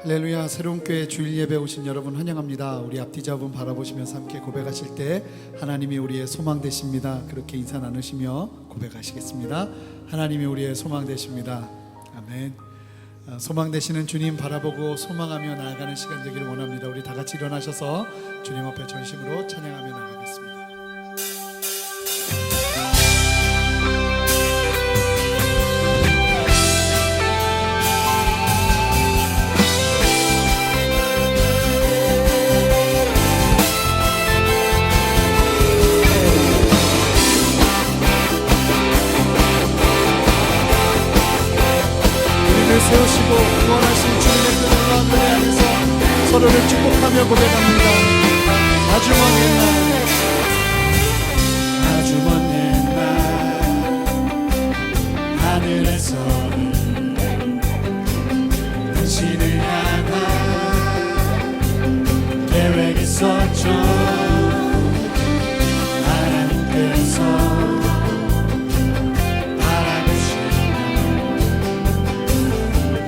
할렐루야. 새로운 교회 주일 예배 오신 여러분 환영합니다. 우리 앞뒤 잡음 바라보시면서 함께 고백하실 때 하나님이 우리의 소망 되십니다. 그렇게 인사 나누시며 고백하시겠습니다. 하나님이 우리의 소망 되십니다. 아멘. 소망 되시는 주님 바라보고 소망하며 나아가는 시간 되기를 원합니다. 우리 다 같이 일어나셔서 주님 앞에 전심으로 찬양하며 나가겠습니다. 세우시고 구원하신 주님의 뜻과 은혜 안에서 서로를 축복하며 고백합니다. 아주 먼 옛날 하늘에서는 당신을 향한 계획이 있었죠. 하나님께서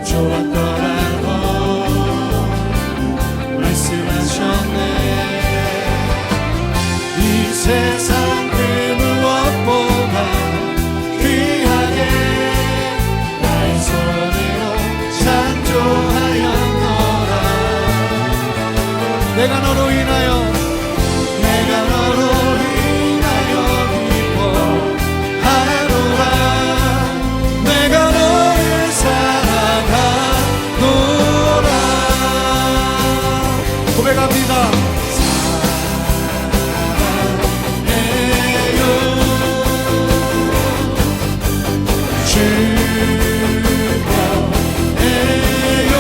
좋았더라고 말씀하셨네. 이 세상 그 무엇보다 귀하게 나의 손으로 창조하였노라. 내가 너로 인하여 기뻐하노라. 내가 너를 사랑하노라. 고백합니다. 사랑해요 주님이요.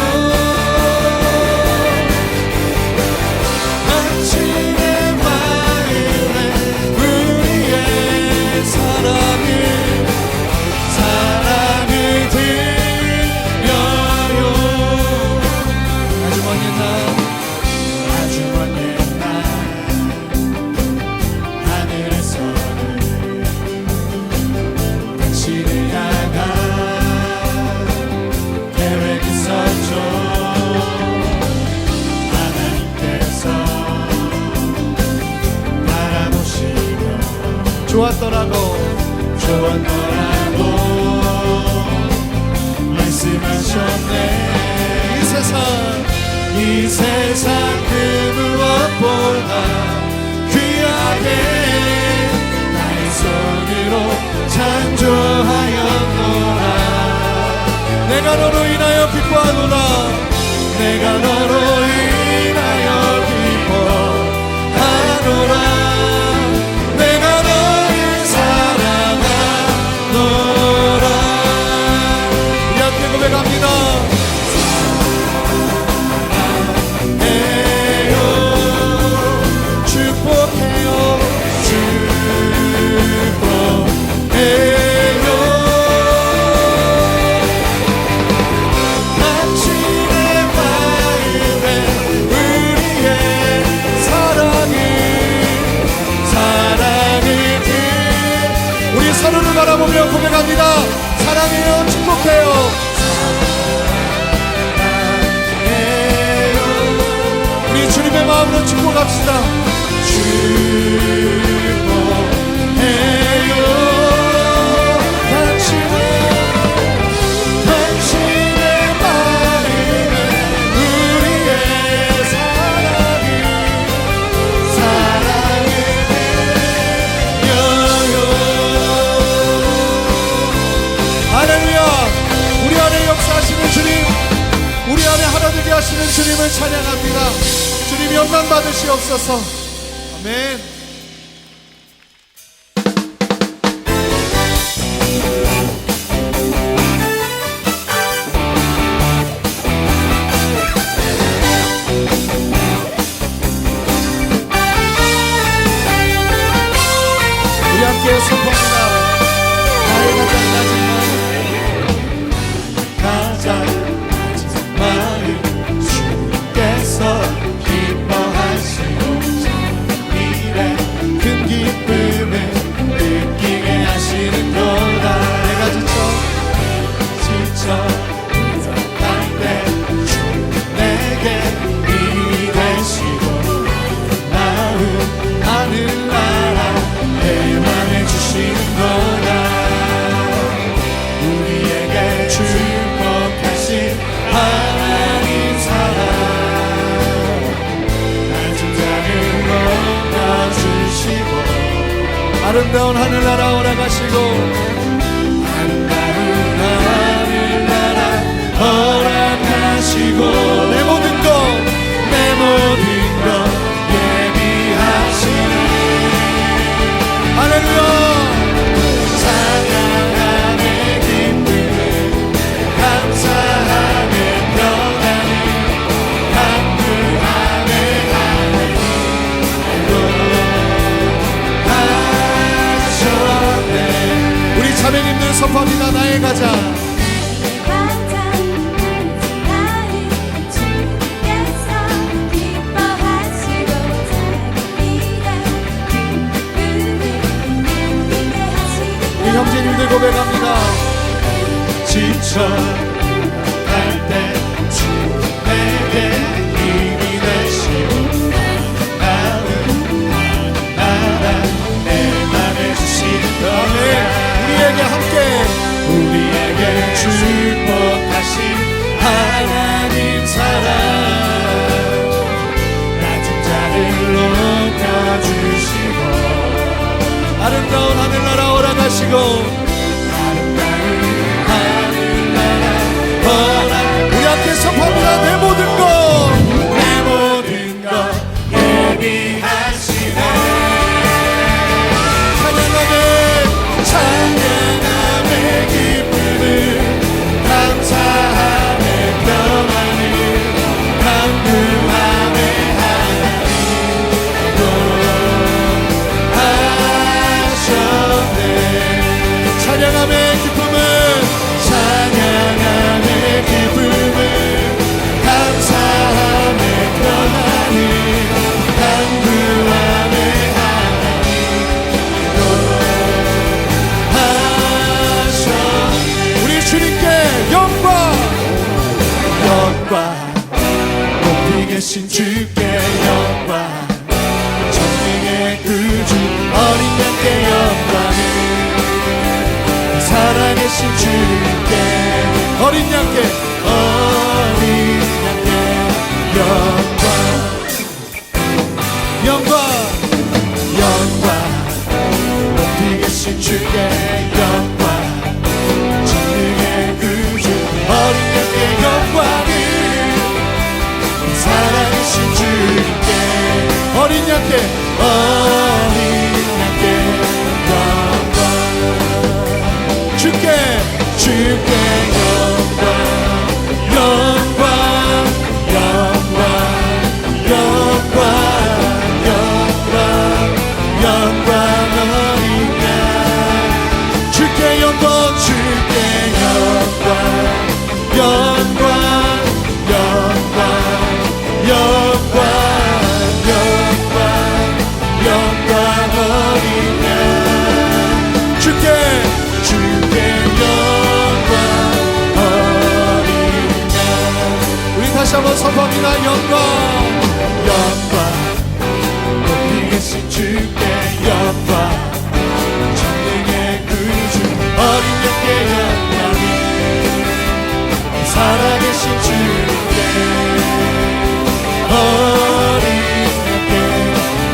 당신의 마음에 우리의 사랑을 드려요. 아주 먼 옛날 하늘에서는 당신을 향한 계획이 있었죠. 하나님께서 바라보시며 좋았더라고 말씀하셨네. 이 세상 그 무엇보다 귀하게 나의 손으로 창조하였노라. 내가 너로 인하여 기뻐하노라. 내가 너로 인하여 기뻐하노라. 내가 너를 사랑하노라. 우리 함께 고백합니다. 서로를 바라보며 고백합니다. 사랑해요, 축복해요. 사랑해요. 우리 주님의 마음으로 축복합시다. 축복해요. 당신의 마음에 우리의 사랑을 할렐루야. 우리 안에 역사하시는 주님, 우리 안에 하나되게 하시는 주님을 찬양합니다. 주님 영광 받으시옵소서. 아멘. 우리 함께 선포합니다. 나의 가장 낮은 마음 주께서 기뻐하시고 이래 큰 기쁨을 느끼게 하시는도다. 내가 지쳐 부족할 때 주 내 아름다운 하늘나라 오라가시고 아름다운 하늘나라 허락하시고 내 모든 것 예비하시네 할렐루야 찬양하며 기쁨을 감사하며 평안을 강구하며 하셨네 우리 자매님들 선포합니다. 나의 가자 형제님들 고백합니다. 지쳐갈 때 주 내게 힘이 되시고 나라 내 맘에 주시는 우리에게 축복하신 하나님 사랑 낮은 자를 높여주시고 아름다운 하늘나라 오라가시고 아름다운 하늘나라 오라 우리 함께 선포합니다. 내 모든 것 예비하시네 찬양하며 기쁨을 감사하며 평안을 강구하며 찬양하며 기쁨을 감사하며 평안을 강구하며 하셨네 우리 주님께 영광 높이 계신 주께 영광 전능의 구주 어린 양께 영광을 살아계신 주께 어린 양께 영광 높이 계신 주께 영광 전능의 구주 어린 양께 영광을 살아계신 주께 어린 양께 주께 다시 한번 선포합니다. 영광 높이 계신 주께 영광 전능의 구주 어린 양께 영광이 살아계신 주께 어린 양께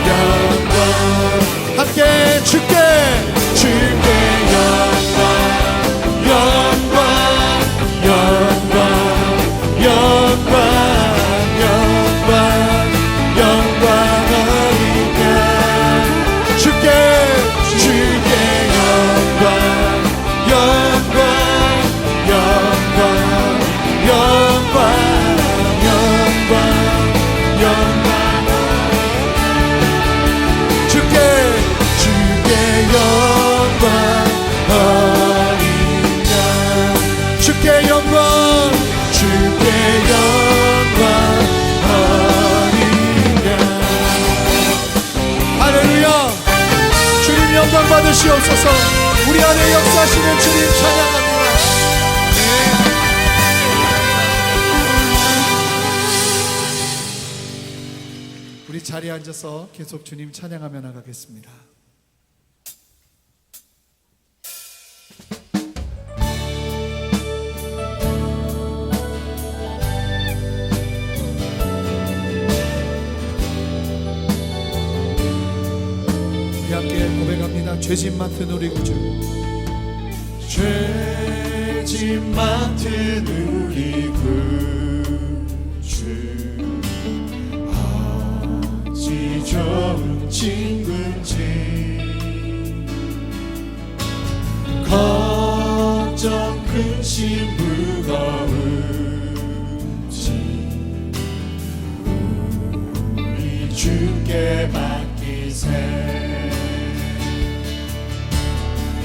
영광 함께 주께 받으시옵소서. 우리 안에 역사하시는 주님 찬양합니다. 우리 자리에 앉아서 계속 주님 찬양하며 나가겠습니다. 함께 고백합니다. 시작. 죄짐 맡은 우리 구주, 죄짐 맡은 우리 구주, 어찌 좋은 친구인지, 걱정 근심 무거운지 우리 주께 맡기세.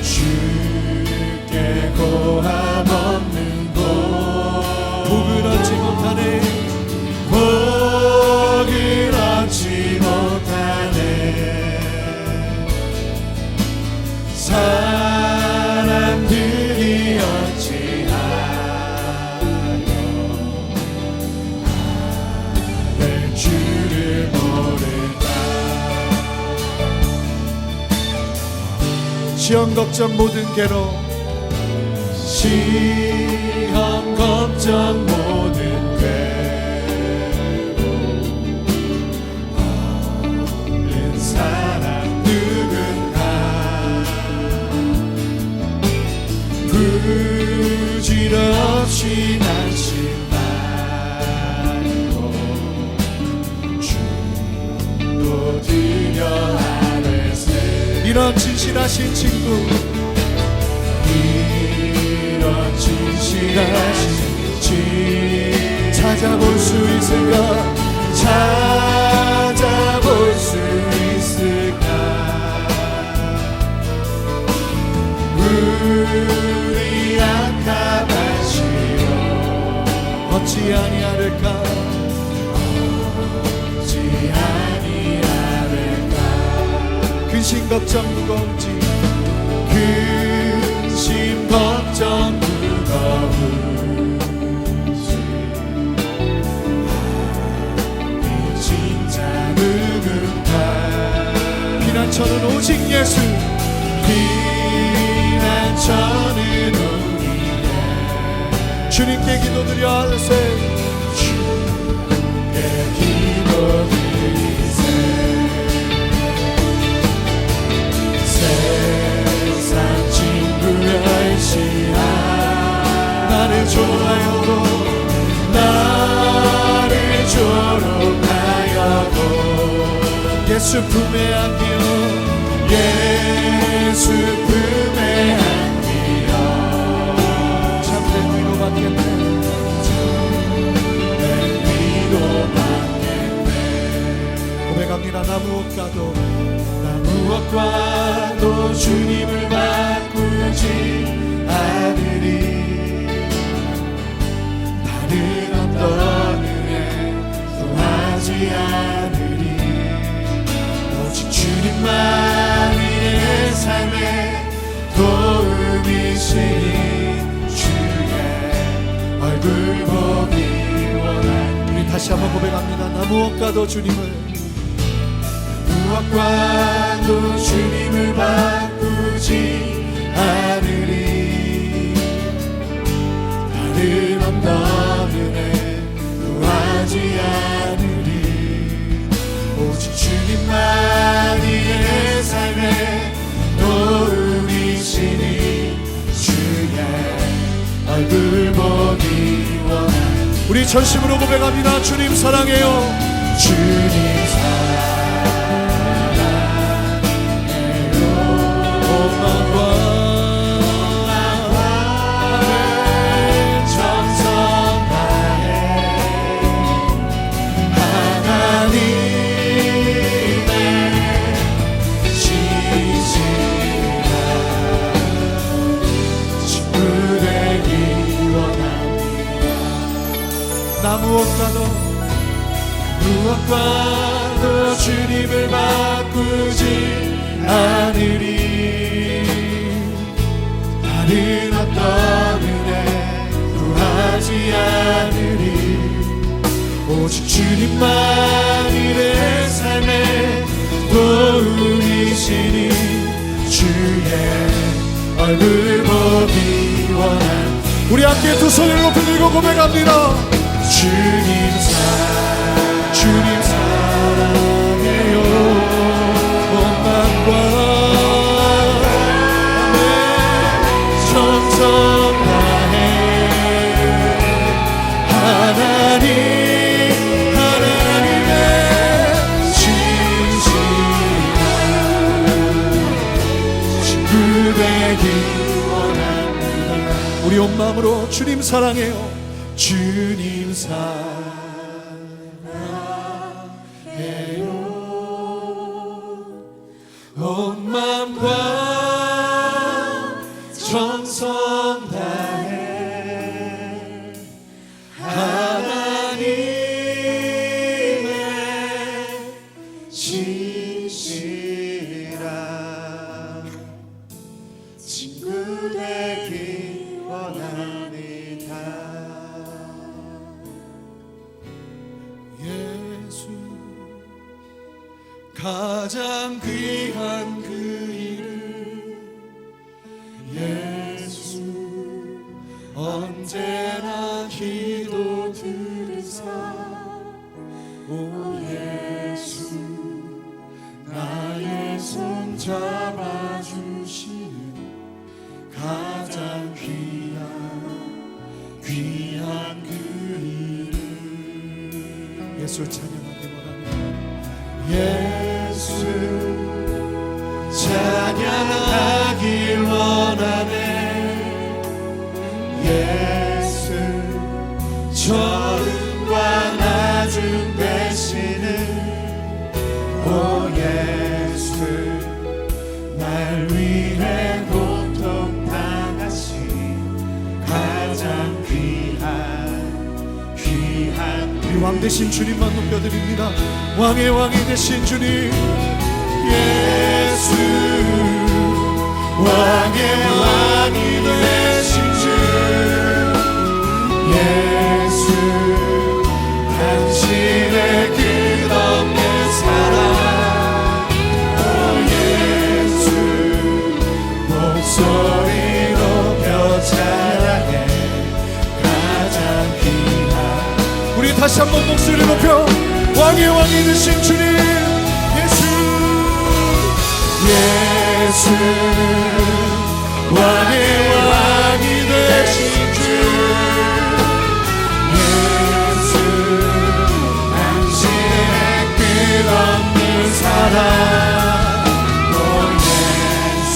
주께 고함 없는 곳, 복을 얻지 못하네. 복을 얻지 못하네. 사람들이 어찌하여 내 주를 모를까. 시험 걱정 모든 괴로, 시험 걱정 모든 괴로 없는 사람 누군가. 부질없이 난심하고 주도 드려 아뢰세. 이런 진실하신 친구, 이런 진실하신 주 찾아볼 수 있을까? 찾아볼 수 있을까. 우리 약함하시오 어찌 아니하를까? 어찌 아니하를까. 근심 걱정 무거운지, 근심 걱정 무거운지 이 진짜 누군가. 피난처는 오직 예수. 피난처는 우리 주님께 기도드려 하세. 주께 기도드리세. 세상 친구 열시하 나를 좋아하여도, 나를 졸업하여도 예수 품에 안기어, 예수 품에 안기어 참된 위로 받겠네. 내 위로 받겠네. 고백합니다. 나 무엇과도, 나 무엇과도 주님을 바꾸지 않으리. 다른 어떤 은혜 구하지 않으리. 오직 주님만이 내 삶의 도움이시니 주의 얼굴 보기 원하니. 우리 다시 한번 고백합니다. 나 무엇과도 주님을, 무엇과도 주님을 바꾸지 않으리. 다른 어떤 은혜 구하지 않으리. 오직 주님만이 내 삶의 도움이시니 주의 얼굴 보기 원하니. 우리 전심으로 고백합니다. 주님 사랑해요. 주님 나 무엇과도, 무엇과도 주님을 바꾸지 않으리. 다른 어떤 은혜 구하지 않으리. 오직 주님만이 내 삶의 도움이시니 주의 얼굴 보기 원한. 우리 함께 두 손을 높이 들고 고백합니다. 주님 사랑해요. 원망과 정성 다해 하나님의 진실한 친구 되기 원합니다. 우리 온 마음으로 주님 사랑해요. 주님 사랑해요. 온 마음과 정성 다해 하나님의 진실한 친구 되기 원합니다. 예수 가장 귀한 그 이름 예수 언제나 기도 들으사 오 예수 나의 손 잡아주시는 가장 귀한 그 이름 예수 찬양하기 원합니다. 예수 찬양하길 원하네. 예수 저음과 나중 되시는 오 예수 날 위해 고통 당하신 가장 귀한 우리 왕 되신 주님만 높여드립니다. 왕의 왕이 되신 주님 예수 왕의 왕이 되신 주 예수 당신의 끝없는 사랑 오 예수 목소리 높여 찬양해 가장 귀한 우리 다시 한번 목소리 높여 왕의 왕이 되신 주님 예수 왕의 왕이 되신 주 예수 당신의 끝없는 사랑 오 예수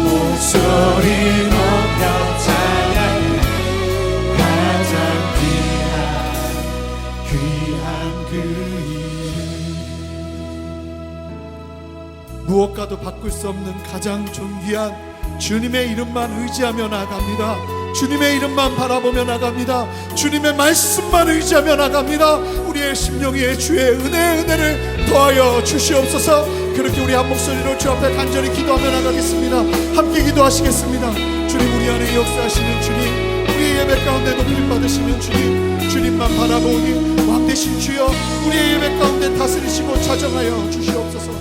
목소리 높여 찬양해 가장 귀한 그 무엇과도 바꿀 수 없는 가장 존귀한 주님의 이름만 의지하며 나갑니다. 주님의 이름만 바라보며 나갑니다. 주님의 말씀만 의지하며 나갑니다. 우리의 심령 위에 주의 은혜를 더하여 주시옵소서. 그렇게 우리 한 목소리로 주 앞에 간절히 기도하며 나가겠습니다. 함께 기도하시겠습니다. 주님 우리 안에 역사하시는 주님 우리의 예배 가운데 높임 받으시는 주님 주님만 바라보니 왕 되신 주여 우리의 예배 가운데 다스리시고 자정하여 주시옵소서.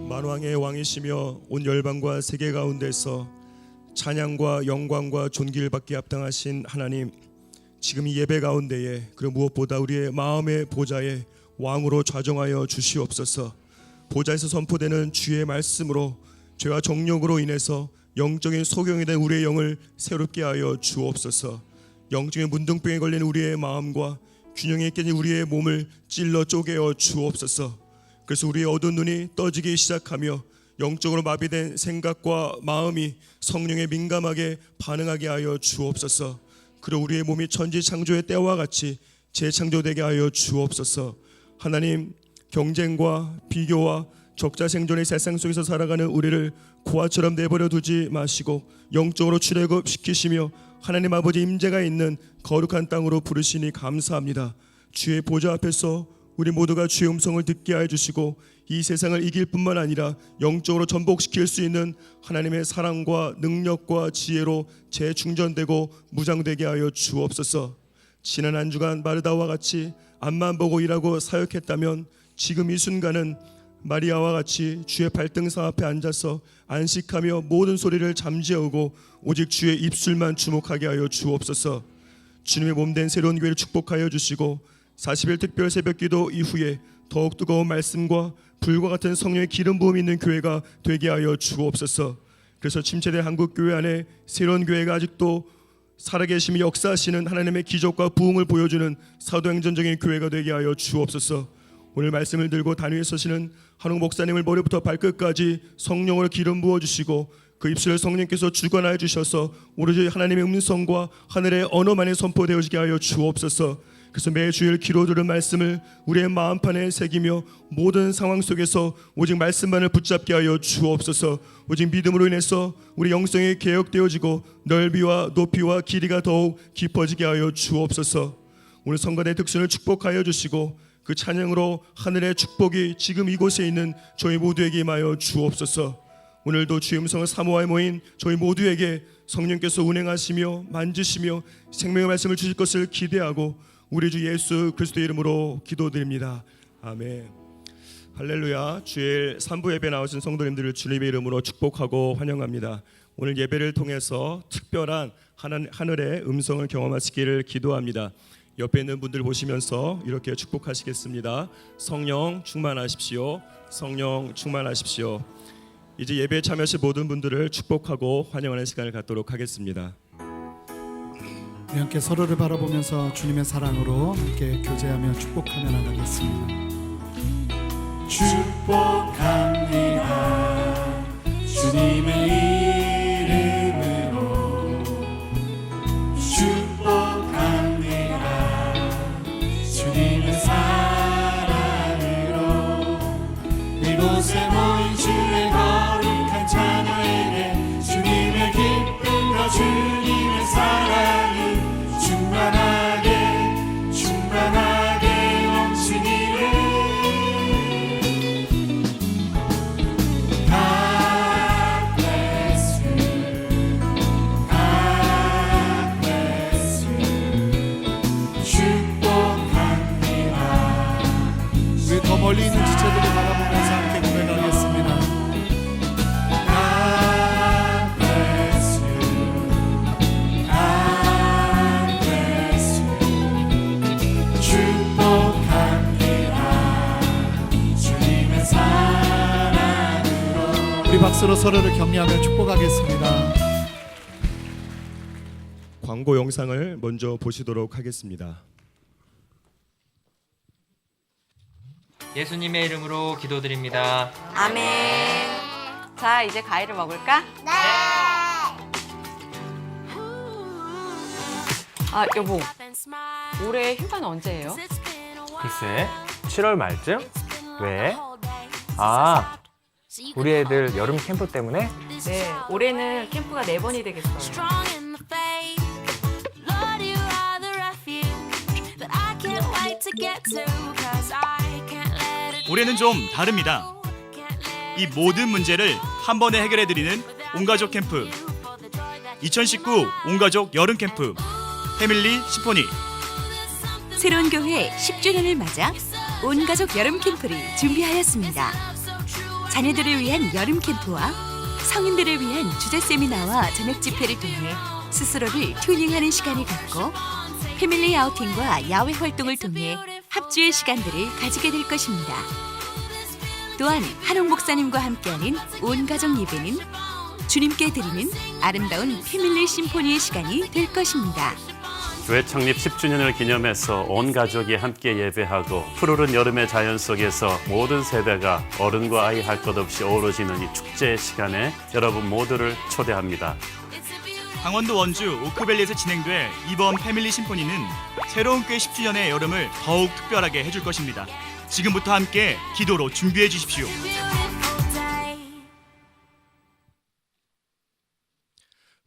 만왕의 왕이시며 온 열방과 세계 가운데서 찬양과 영광과 존귀를 받게 합당하신 하나님, 지금 이 예배 가운데에 그리고 무엇보다 우리의 마음의 보좌에 왕으로 좌정하여 주시옵소서. 보좌에서 선포되는 주의 말씀으로 죄와 정욕으로 인해서 영적인 소경이 된 우리의 영을 새롭게 하여 주옵소서. 영적인 문둥병에 걸린 우리의 마음과 균형이 깨진 우리의 몸을 찔러 쪼개어 주옵소서. 그래서 우리의 어두운 눈이 떠지기 시작하며 영적으로 마비된 생각과 마음이 성령에 민감하게 반응하게 하여 주옵소서. 그리고 우리의 몸이 천지창조의 때와 같이 재창조되게 하여 주옵소서. 하나님, 경쟁과 비교와 적자생존의 세상 속에서 살아가는 우리를 고아처럼 내버려 두지 마시고 영적으로 출애굽시키시며 하나님 아버지 임재가 있는 거룩한 땅으로 부르시니 감사합니다. 주의 보좌 앞에서 우리 모두가 주의 음성을 듣게 하여 주시고 이 세상을 이길 뿐만 아니라 영적으로 전복시킬 수 있는 하나님의 사랑과 능력과 지혜로 재충전되고 무장되게 하여 주옵소서. 지난 한 주간 마르다와 같이 앞만 보고 일하고 사역했다면 지금 이 순간은 마리아와 같이 주의 발등상 앞에 앉아서 안식하며 모든 소리를 잠재우고 오직 주의 입술만 주목하게 하여 주옵소서. 주님의 몸된 새로운 교회를 축복하여 주시고 40일 특별 새벽기도 이후에 더욱 뜨거운 말씀과 불과 같은 성령의 기름 부음이 있는 교회가 되게 하여 주옵소서. 그래서 침체된 한국 교회 안에 새로운 교회가 아직도 살아계심이 역사하시는 하나님의 기적과 부흥을 보여주는 사도행전적인 교회가 되게 하여 주옵소서. 오늘 말씀을 들고 단위에 서시는 한웅 목사님을 머리부터 발끝까지 성령을 기름 부어주시고 그 입술을 성령께서 주관하여 주셔서 오로지 하나님의 음성과 하늘의 언어만이 선포되어지게 하여 주옵소서. 그래서 매주일 기로 들은 말씀을 우리의 마음판에 새기며 모든 상황 속에서 오직 말씀만을 붙잡게 하여 주옵소서. 오직 믿음으로 인해서 우리 영성이 개혁되어지고 넓이와 높이와 길이가 더욱 깊어지게 하여 주옵소서. 오늘 성가대 득순을 축복하여 주시고 그 찬양으로 하늘의 축복이 지금 이곳에 있는 저희 모두에게 임하여 주옵소서. 오늘도 주의 음성을 사모하여 모인 저희 모두에게 성령께서 운행하시며 만지시며 생명의 말씀을 주실 것을 기대하고 우리 주 예수 그리스도의 이름으로 기도드립니다. 아멘. 할렐루야. 주일 3부 예배 나오신 성도님들을 주님의 이름으로 축복하고 환영합니다. 오늘 예배를 통해서 특별한 하늘의 음성을 경험하시기를 기도합니다. 옆에 있는 분들 보시면서 이렇게 축복하시겠습니다. 성령 충만하십시오. 성령 충만하십시오. 이제 예배에 참여하신 모든 분들을 축복하고 환영하는 시간을 갖도록 하겠습니다. 우리 함께 서로를 바라보면서 주님의 사랑으로 함께 교제하며 축복하며 나가겠습니다. 축복합니다. 주님의 이름으로 축복합니다. 주님의 사랑으로 이곳에 모인 주의 거룩한 자녀에게 주님의 기쁨과 주님의 사랑이 충만하게 충만하게 넘치기를. God bless you, God bless you. 축복합니다. 우리 더 멀리 있는 지체들을 바라보면서 함께 고백하겠습니다. God bless you, God bless you. 축복합니다. 주님의 사랑으로. 우리 박수로 서로를 격려하며 축복하겠습니다. 광고 영상을 먼저 보시도록 하겠습니다. 예수님의 이름으로 기도드립니다. 아멘. 자, 이제 과일을 먹을까? 네. 아, 여보. 올해 휴가는 언제예요? 글쎄, 7월 말쯤? 왜? 아, 우리 애들 여름 캠프 때문에? 네, 올해는 캠프가 4번이 되겠어요. 올해는 좀 다릅니다. 이 모든 문제를 한 번에 해결해드리는 온가족 캠프 2019 온가족 여름 캠프 패밀리 심포니. 새로운 교회 10주년을 맞아 온가족 여름 캠프를 준비하였습니다. 자녀들을 위한 여름 캠프와 성인들을 위한 주제 세미나와 저녁 집회를 통해 스스로를 튜닝하는 시간을 갖고 패밀리 아우팅과 야외 활동을 통해 합주의 시간들을 가지게 될 것입니다. 또한 한홍 목사님과 함께하는 온가족 예배는 주님께 드리는 아름다운 패밀리 심포니의 시간이 될 것입니다. 교회 창립 10주년을 기념해서 온 가족이 함께 예배하고 푸르른 여름의 자연 속에서 모든 세대가 어른과 아이 할 것 없이 어우러지는 이 축제의 시간에 여러분 모두를 초대합니다. 강원도 원주 오크밸리에서 진행될 이번 패밀리 심포니는 새로운 교회 10주년의 여름을 더욱 특별하게 해줄 것입니다. 지금부터 함께 기도로 준비해 주십시오.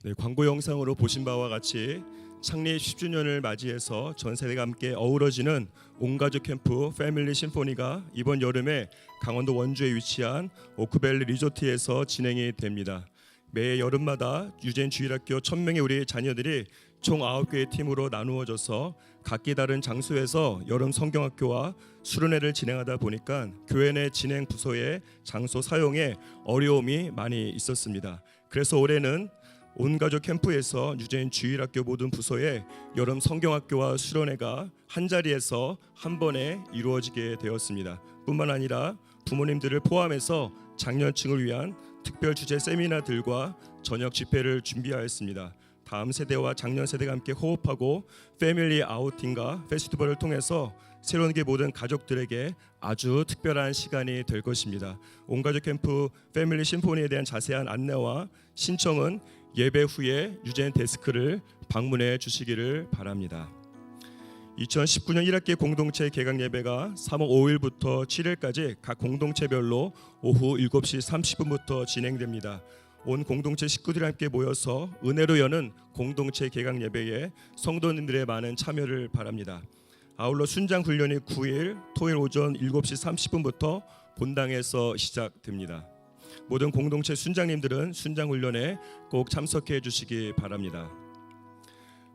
네, 광고 영상으로 보신 바와 같이 창립 10주년을 맞이해서 전 세대가 함께 어우러지는 온가족 캠프 패밀리 심포니가 이번 여름에 강원도 원주에 위치한 오크밸리 리조트에서 진행이 됩니다. 매 여름마다 유재인 주일학교 1000명의 우리 자녀들이 총 9개의 팀으로 나누어져서 각기 다른 장소에서 여름 성경학교와 수련회를 진행하다 보니까 교회 내 진행 부서의 장소 사용에 어려움이 많이 있었습니다. 그래서 올해는 온가족 캠프에서 유재인 주일학교 모든 부서의 여름 성경학교와 수련회가 한 자리에서 한 번에 이루어지게 되었습니다. 뿐만 아니라 부모님들을 포함해서 장년층을 위한 특별 주제 세미나들과 저녁 집회를 준비하였습니다. 다음 세대와 작년 세대가 함께 호흡하고 패밀리 아우팅과 페스티벌을 통해서 새로운 게 모든 가족들에게 아주 특별한 시간이 될 것입니다. 온가족 캠프 패밀리 심포니에 대한 자세한 안내와 신청은 예배 후에 유젠 데스크를 방문해 주시기를 바랍니다. 2019년 1학기 공동체 개강 예배가 3월 5일부터 7일까지 각 공동체별로 오후 7시 30분부터 진행됩니다. 온 공동체 식구들이 함께 모여서 은혜로 여는 공동체 개강 예배에 성도님들의 많은 참여를 바랍니다. 아울러 순장 훈련이 9일 토요일 오전 7시 30분부터 본당에서 시작됩니다. 모든 공동체 순장님들은 순장 훈련에 꼭 참석해 주시기 바랍니다.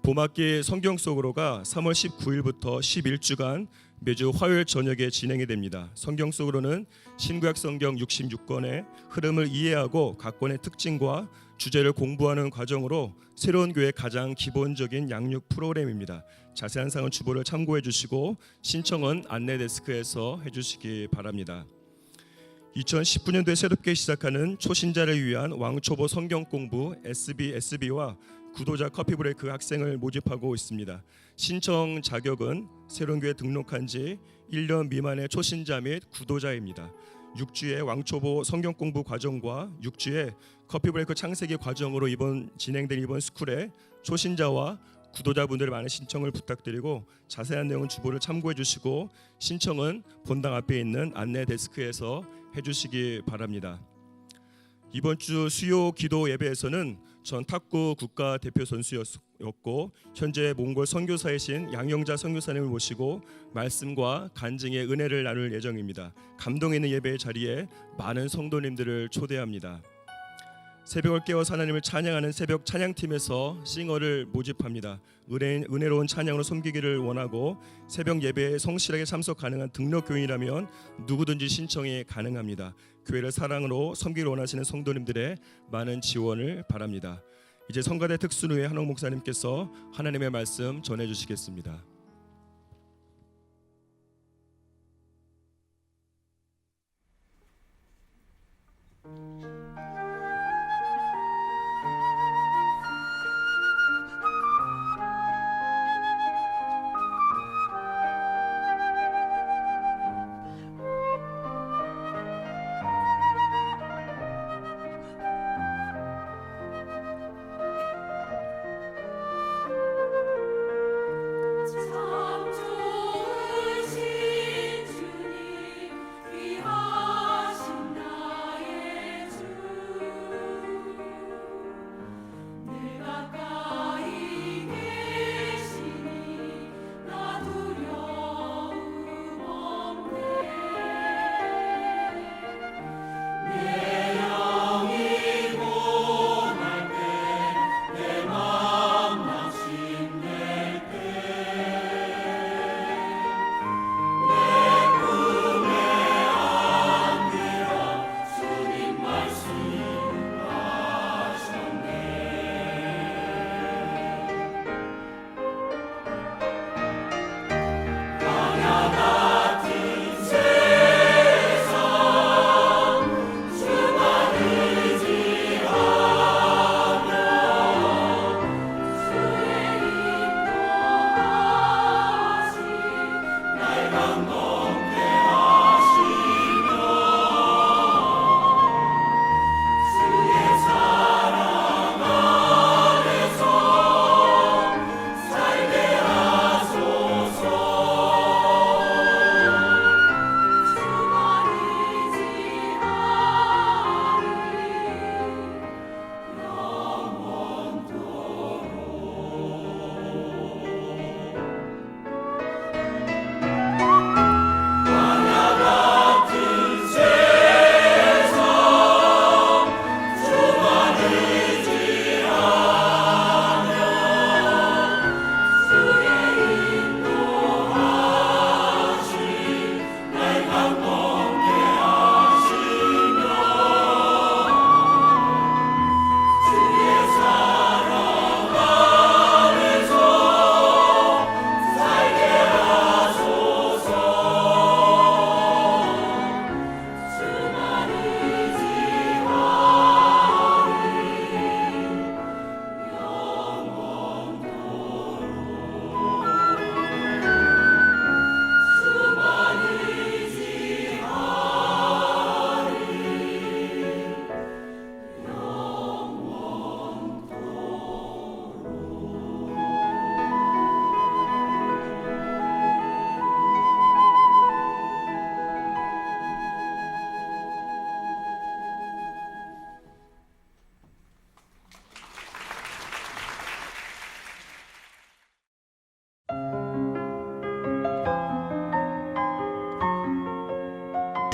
봄학기 성경 속으로가 3월 19일부터 11주간 매주 화요일 저녁에 진행이 됩니다. 성경 속으로는 신구약 성경 66권의 흐름을 이해하고 각 권의 특징과 주제를 공부하는 과정으로 새로운 교회의 가장 기본적인 양육 프로그램입니다. 자세한 사항은 주보를 참고해 주시고 신청은 안내 데스크에서 해주시기 바랍니다. 2019년도에 새롭게 시작하는 초신자를 위한 왕초보 성경 공부 SBSB와 구도자 커피 브레이크 학생을 모집하고 있습니다. 신청 자격은 새로운교회 등록한 지 1년 미만의 초신자 및 구도자입니다. 6주의 왕초보 성경 공부 과정과 6주의 커피 브레이크 창세기 과정으로 진행된 이번 스쿨에 초신자와 구도자분들의 많은 신청을 부탁드리고 자세한 내용은 주보를 참고해 주시고 신청은 본당 앞에 있는 안내 데스크에서 해주시기 바랍니다. 이번 주 수요 기도 예배에서는 전 탁구 국가대표 선수였고 현재 몽골 선교사이신 양영자 선교사님을 모시고 말씀과 간증의 은혜를 나눌 예정입니다. 감동 있는 예배의 자리에 많은 성도님들을 초대합니다. 새벽을 깨워서 하나님을 찬양하는 새벽 찬양팀에서 싱어를 모집합니다. 은혜로운 찬양으로 섬기기를 원하고 새벽 예배에 성실하게 참석 가능한 등록 교인이라면 누구든지 신청이 가능합니다. 교회를 사랑으로 섬기를 원하시는 성도님들의 많은 지원을 바랍니다. 이제 성가대 특순후에 한옥 목사님께서 하나님의 말씀 전해주시겠습니다.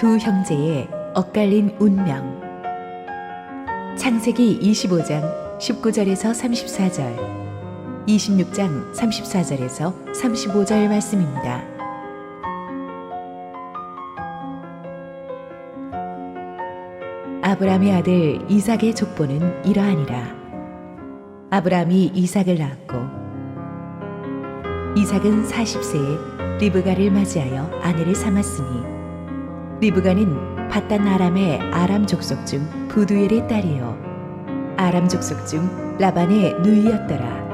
두 형제의 엇갈린 운명. 창세기 25장 19절에서 34절, 26장 34절에서 35절 말씀입니다. 아브라함의 아들 이삭의 족보는 이러하니라. 아브라함이 이삭을 낳았고 이삭은 40세에 리브가를 맞이하여 아내를 삼았으니 리브가는 밧단 아람의 아람 족속 중 부두엘의 딸이요 아람 족속 중 라반의 누이였더라.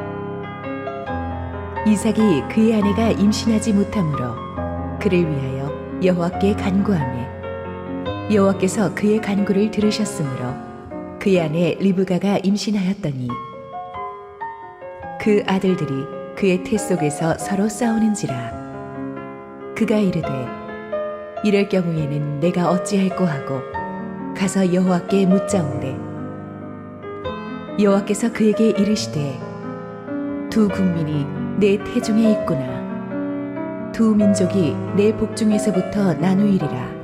이삭이 그의 아내가 임신하지 못하므로 그를 위하여 여호와께 간구하며 여호와께서 그의 간구를 들으셨으므로 그의 아내 리브가가 임신하였더니 그 아들들이 그의 태 속에서 서로 싸우는지라. 그가 이르되 이럴 경우에는 내가 어찌할꼬 하고 가서 여호와께 묻자온대 여호와께서 그에게 이르시되 두 국민이 내 태중에 있구나. 두 민족이 내 복중에서부터 나누이리라.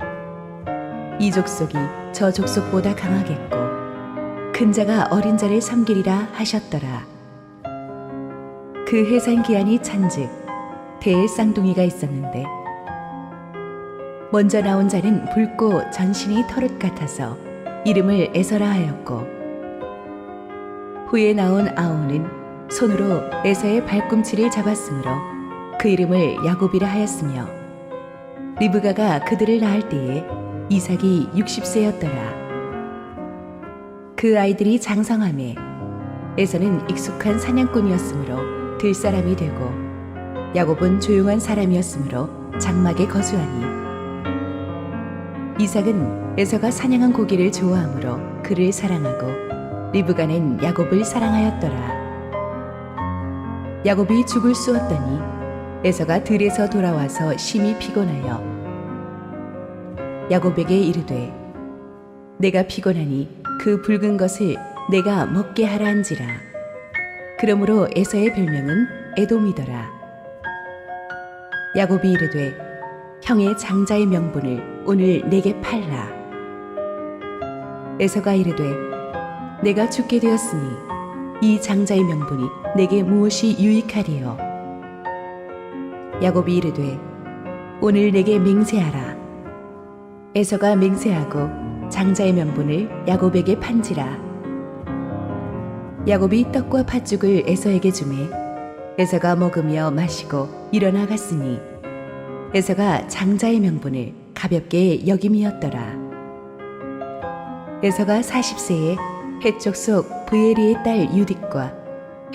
이 족속이 저 족속보다 강하겠고 큰 자가 어린 자를 섬기리라 하셨더라. 그 해산 기한이 찬즉 대의 쌍둥이가 있었는데 먼저 나온 자는 붉고 전신이 털옷 같아서 이름을 에서라 하였고 후에 나온 아우는 손으로 에서의 발꿈치를 잡았으므로 그 이름을 야곱이라 하였으며 리브가가 그들을 낳을 때에 이삭이 60세였더라. 그 아이들이 장성하매 에서는 익숙한 사냥꾼이었으므로 들 사람이 되고 야곱은 조용한 사람이었으므로 장막에 거주하니 이삭은 에서가 사냥한 고기를 좋아하므로 그를 사랑하고 리브가는 야곱을 사랑하였더라. 야곱이 죽을 쑤었더니 에서가 들에서 돌아와서 심히 피곤하여 야곱에게 이르되 내가 피곤하니 그 붉은 것을 내가 먹게 하라 한지라. 그러므로 에서의 별명은 에돔이더라. 야곱이 이르되 형의 장자의 명분을 오늘 내게 팔라. 에서가 이르되 내가 죽게 되었으니 이 장자의 명분이 내게 무엇이 유익하리요. 야곱이 이르되 오늘 내게 맹세하라. 에서가 맹세하고 장자의 명분을 야곱에게 판지라. 야곱이 떡과 팥죽을 에서에게 주매 에서가 먹으며 마시고 일어나 갔으니 에서가 장자의 명분을 가볍게 여김이었더라. 에서가 40세에 헷족 속 브에리의 딸 유딕과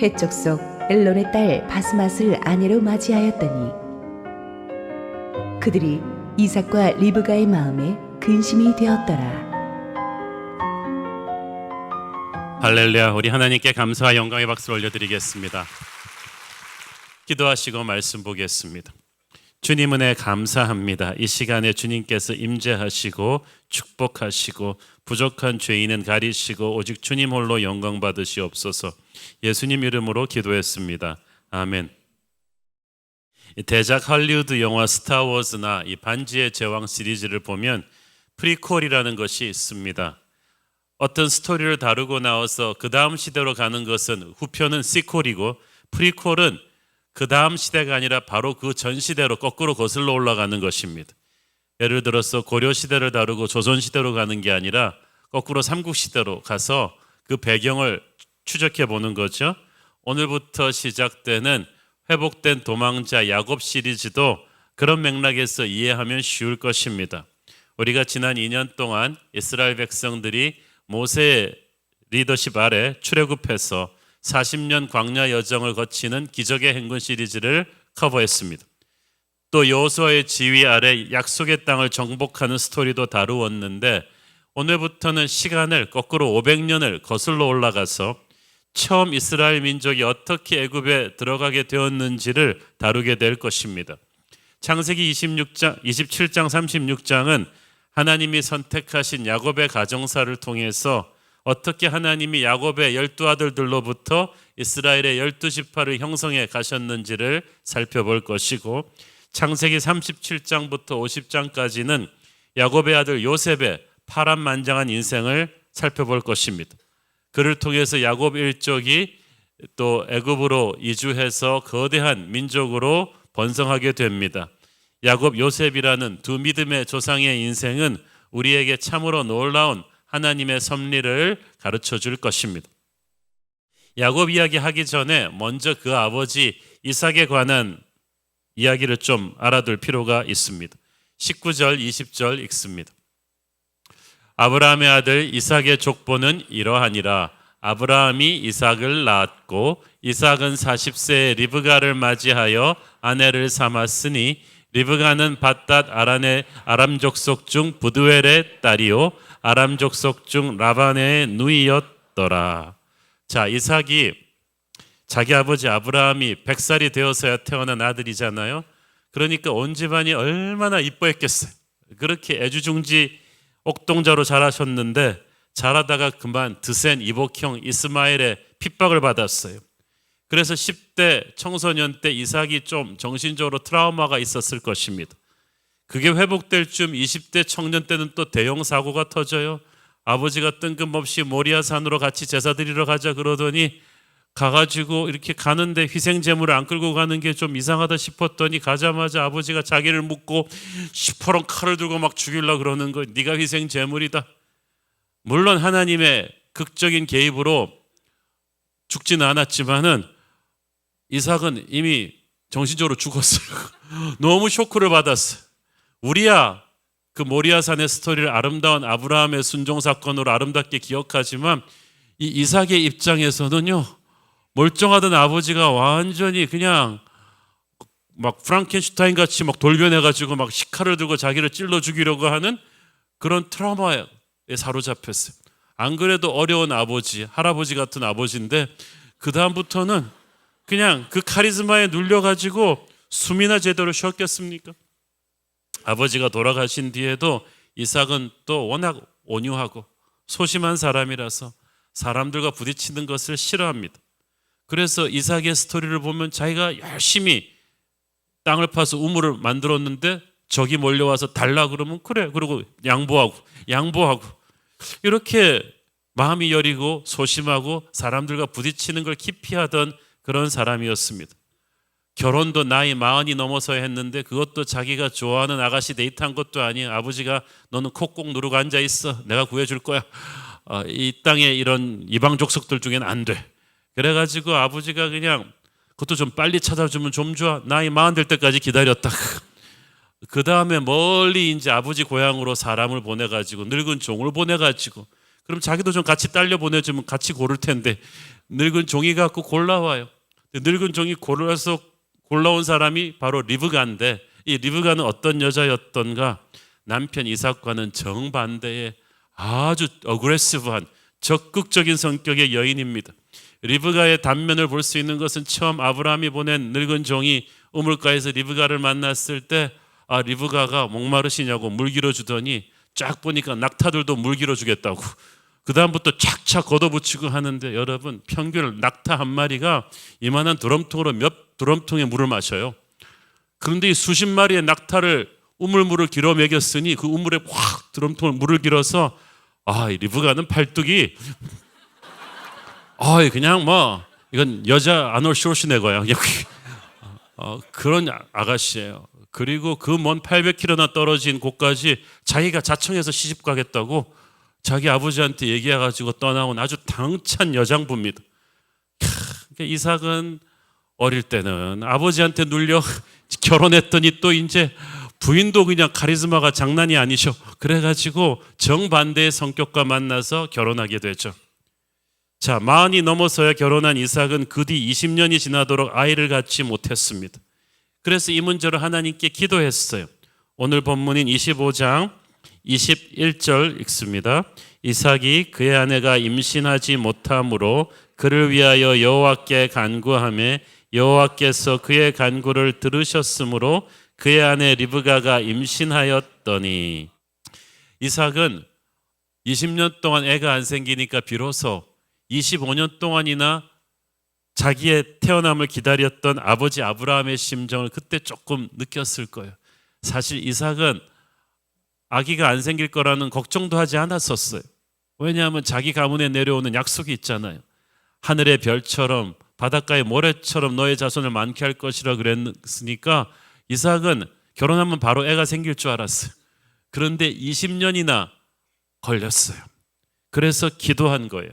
헷족 속 엘론의 딸 바스맛을 아내로 맞이하였더니 그들이 이삭과 리브가의 마음에 근심이 되었더라. 할렐루야. 우리 하나님께 감사와 영광의 박수를 올려드리겠습니다. 기도하시고 말씀 보겠습니다. 주님 은혜 감사합니다. 이 시간에 주님께서 임재하시고 축복하시고 부족한 죄인은 가리시고 오직 주님 홀로 영광 받으시옵소서. 예수님 이름으로 기도했습니다. 아멘. 대작 할리우드 영화 스타워즈나 이 반지의 제왕 시리즈를 보면 프리퀄이라는 것이 있습니다. 어떤 스토리를 다루고 나와서 그 다음 시대로 가는 것은 후편은 시퀄이고 프리퀄은 그 다음 시대가 아니라 바로 그 전 시대로 거꾸로 거슬러 올라가는 것입니다. 예를 들어서 고려 시대를 다루고 조선 시대로 가는 게 아니라 거꾸로 삼국 시대로 가서 그 배경을 추적해 보는 거죠. 오늘부터 시작되는 회복된 도망자 야곱 시리즈도 그런 맥락에서 이해하면 쉬울 것입니다. 우리가 지난 2년 동안 이스라엘 백성들이 모세의 리더십 아래 출애굽해서 40년 광야 여정을 거치는 기적의 행군 시리즈를 커버했습니다. 또 여호수아의 지휘 아래 약속의 땅을 정복하는 스토리도 다루었는데 오늘부터는 시간을 거꾸로 500년을 거슬러 올라가서 처음 이스라엘 민족이 어떻게 애굽에 들어가게 되었는지를 다루게 될 것입니다. 창세기 27장 36장은 하나님이 선택하신 야곱의 가정사를 통해서 어떻게 하나님이 야곱의 12아들들로부터 이스라엘의 12지파를 형성해 가셨는지를 살펴볼 것이고 창세기 37장부터 50장까지는 야곱의 아들 요셉의 파란만장한 인생을 살펴볼 것입니다. 그를 통해서 야곱 일족이 또 애굽으로 이주해서 거대한 민족으로 번성하게 됩니다. 야곱 요셉이라는 두 믿음의 조상의 인생은 우리에게 참으로 놀라운 하나님의 섭리를 가르쳐 줄 것입니다. 야곱 이야기 하기 전에 먼저 그 아버지 이삭에 관한 이야기를 좀 알아둘 필요가 있습니다. 19절, 20절 읽습니다. 아브라함의 아들 이삭의 족보는 이러하니라. 아브라함이 이삭을 낳았고 이삭은 40세에 리브가를 맞이하여 아내를 삼았으니 리브가는 밧닷 아란의 아람 족속 중 부두엘의 딸이요 아람 족속 중 라반의 누이였더라. 자, 이삭이 자기 아버지 아브라함이 100살이 되어서야 태어난 아들이잖아요. 그러니까 온 집안이 얼마나 이뻐했겠어요. 그렇게 애주중지 옥동자로 자라셨는데 자라다가 그만 드센 이복형 이스마엘의 핍박을 받았어요. 그래서 10대 청소년 때 이삭이 좀 정신적으로 트라우마가 있었을 것입니다. 그게 회복될 쯤 20대 청년 때는 또 대형 사고가 터져요. 아버지가 뜬금없이 모리아산으로 같이 제사 드리러 가자 그러더니 가가지고 이렇게 가는데 희생제물을 안 끌고 가는 게 좀 이상하다 싶었더니 가자마자 아버지가 자기를 묶고 시퍼런 칼을 들고 막 죽이려고 그러는 거. 네가 희생제물이다. 물론 하나님의 극적인 개입으로 죽지는 않았지만은 이삭은 이미 정신적으로 죽었어요. 너무 쇼크를 받았어요. 우리야 그 모리아산의 스토리를 아름다운 아브라함의 순종 사건으로 아름답게 기억하지만 이 이삭의 입장에서는요, 멀쩡하던 아버지가 완전히 그냥 막 프랑켄슈타인 같이 막 돌변해가지고 막 식칼을 들고 자기를 찔러 죽이려고 하는 그런 트라우마에 사로잡혔어요. 안 그래도 어려운 아버지, 할아버지 같은 아버지인데 그 다음부터는 그냥 그 카리스마에 눌려가지고 숨이나 제대로 쉬었겠습니까? 아버지가 돌아가신 뒤에도 이삭은 또 워낙 온유하고 소심한 사람이라서 사람들과 부딪히는 것을 싫어합니다. 그래서 이삭의 스토리를 보면 자기가 열심히 땅을 파서 우물을 만들었는데 적이 몰려와서 달라 그러면 그래, 그러고 양보하고 이렇게 마음이 여리고 소심하고 사람들과 부딪히는 걸 기피하던 그런 사람이었습니다. 결혼도 나이 40이 넘어서 했는데 그것도 자기가 좋아하는 아가씨 데이트한 것도 아니에요. 아버지가 너는 코 꼭 누르고 앉아 있어. 내가 구해줄 거야. 이 땅에 이런 이방 족속들 중에는 안 돼. 그래가지고 아버지가 그냥 그것도 좀 빨리 찾아주면 좀 좋아. 나이 40 될 때까지 기다렸다. 그 다음에 멀리 이제 아버지 고향으로 사람을 보내가지고 늙은 종을 보내가지고 그럼 자기도 좀 같이 딸려 보내주면 같이 고를 텐데 늙은 종이 갖고 골라와요. 늙은 종이 골라온 사람이 바로 리브가인데 이 리브가는 어떤 여자였던가? 남편 이삭과는 정반대의 아주 어그레시브한 적극적인 성격의 여인입니다. 리브가의 단면을 볼 수 있는 것은 처음 아브라함이 보낸 늙은 종이 우물가에서 리브가를 만났을 때 리브가가 목마르시냐고 물 길어주더니 쫙 보니까 낙타들도 물 길어주겠다고 그 다음부터 착착 걷어붙이고 하는데 여러분 평균 낙타 한 마리가 이만한 드럼통으로 몇 드럼통의 물을 마셔요. 그런데 이 수십 마리의 낙타를 우물물을 길어 먹였으니 그 우물에 확 드럼통을 물을 길어서 이 리브가는 팔뚝이 그냥 뭐 이건 여자 아놀드 슈워시네거야. 그런 아가씨예요. 그리고 그 먼 800km나 떨어진 곳까지 자기가 자청해서 시집 가겠다고 자기 아버지한테 얘기해가지고 떠나온 아주 당찬 여장부입니다. 이삭은 어릴 때는 아버지한테 눌려 결혼했더니 또 이제 부인도 그냥 카리스마가 장난이 아니셔. 그래가지고 정반대의 성격과 만나서 결혼하게 되죠. 자, 40이 넘어서야 결혼한 이삭은 그 뒤 20년이 지나도록 아이를 갖지 못했습니다. 그래서 이 문제로 하나님께 기도했어요. 오늘 본문인 25장 21절 읽습니다. 이삭이 그의 아내가 임신하지 못함으로 그를 위하여 여호와께 간구하매 여호와께서 그의 간구를 들으셨으므로 그의 아내 리브가가 임신하였더니 이삭은 20년 동안 애가 안 생기니까 비로소 25년 동안이나 자기의 태어남을 기다렸던 아버지 아브라함의 심정을 그때 조금 느꼈을 거예요. 사실 이삭은 아기가 안 생길 거라는 걱정도 하지 않았었어요. 왜냐하면 자기 가문에 내려오는 약속이 있잖아요. 하늘의 별처럼 바닷가의 모래처럼 너의 자손을 많게 할 것이라 그랬으니까 이삭은 결혼하면 바로 애가 생길 줄 알았어요. 그런데 20년이나 걸렸어요. 그래서 기도한 거예요.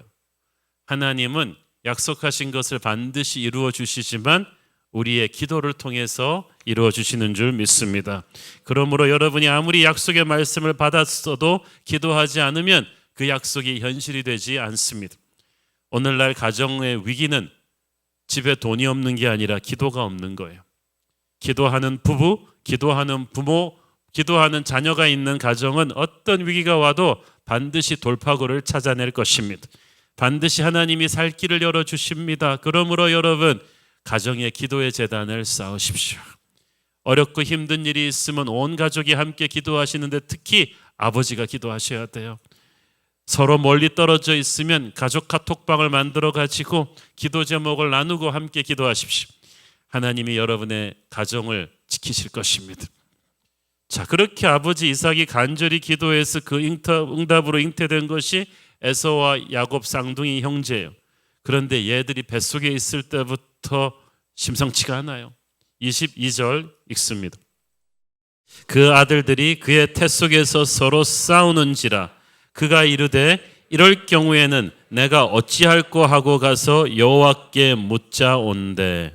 하나님은 약속하신 것을 반드시 이루어 주시지만 우리의 기도를 통해서 이루어 주시는 줄 믿습니다. 그러므로 여러분이 아무리 약속의 말씀을 받았어도 기도하지 않으면 그 약속이 현실이 되지 않습니다. 오늘날 가정의 위기는 집에 돈이 없는 게 아니라 기도가 없는 거예요. 기도하는 부부, 기도하는 부모, 기도하는 자녀가 있는 가정은 어떤 위기가 와도 반드시 돌파구를 찾아낼 것입니다. 반드시 하나님이 살 길을 열어주십니다. 그러므로 여러분, 가정의 기도의 재단을 쌓으십시오. 어렵고 힘든 일이 있으면 온 가족이 함께 기도하시는데 특히 아버지가 기도하셔야 돼요. 서로 멀리 떨어져 있으면 가족 카톡방을 만들어 가지고 기도 제목을 나누고 함께 기도하십시오. 하나님이 여러분의 가정을 지키실 것입니다. 자, 그렇게 아버지 이삭이 간절히 기도해서 그 응답으로 잉태된 것이 에서와 야곱 쌍둥이 형제예요. 그런데 얘들이 뱃속에 있을 때부터 심상치가 않아요. 22절 읽습니다. 그 아들들이 그의 태 속에서 서로 싸우는지라 그가 이르되 이럴 경우에는 내가 어찌할꼬 하고 가서 여호와께 묻자온대.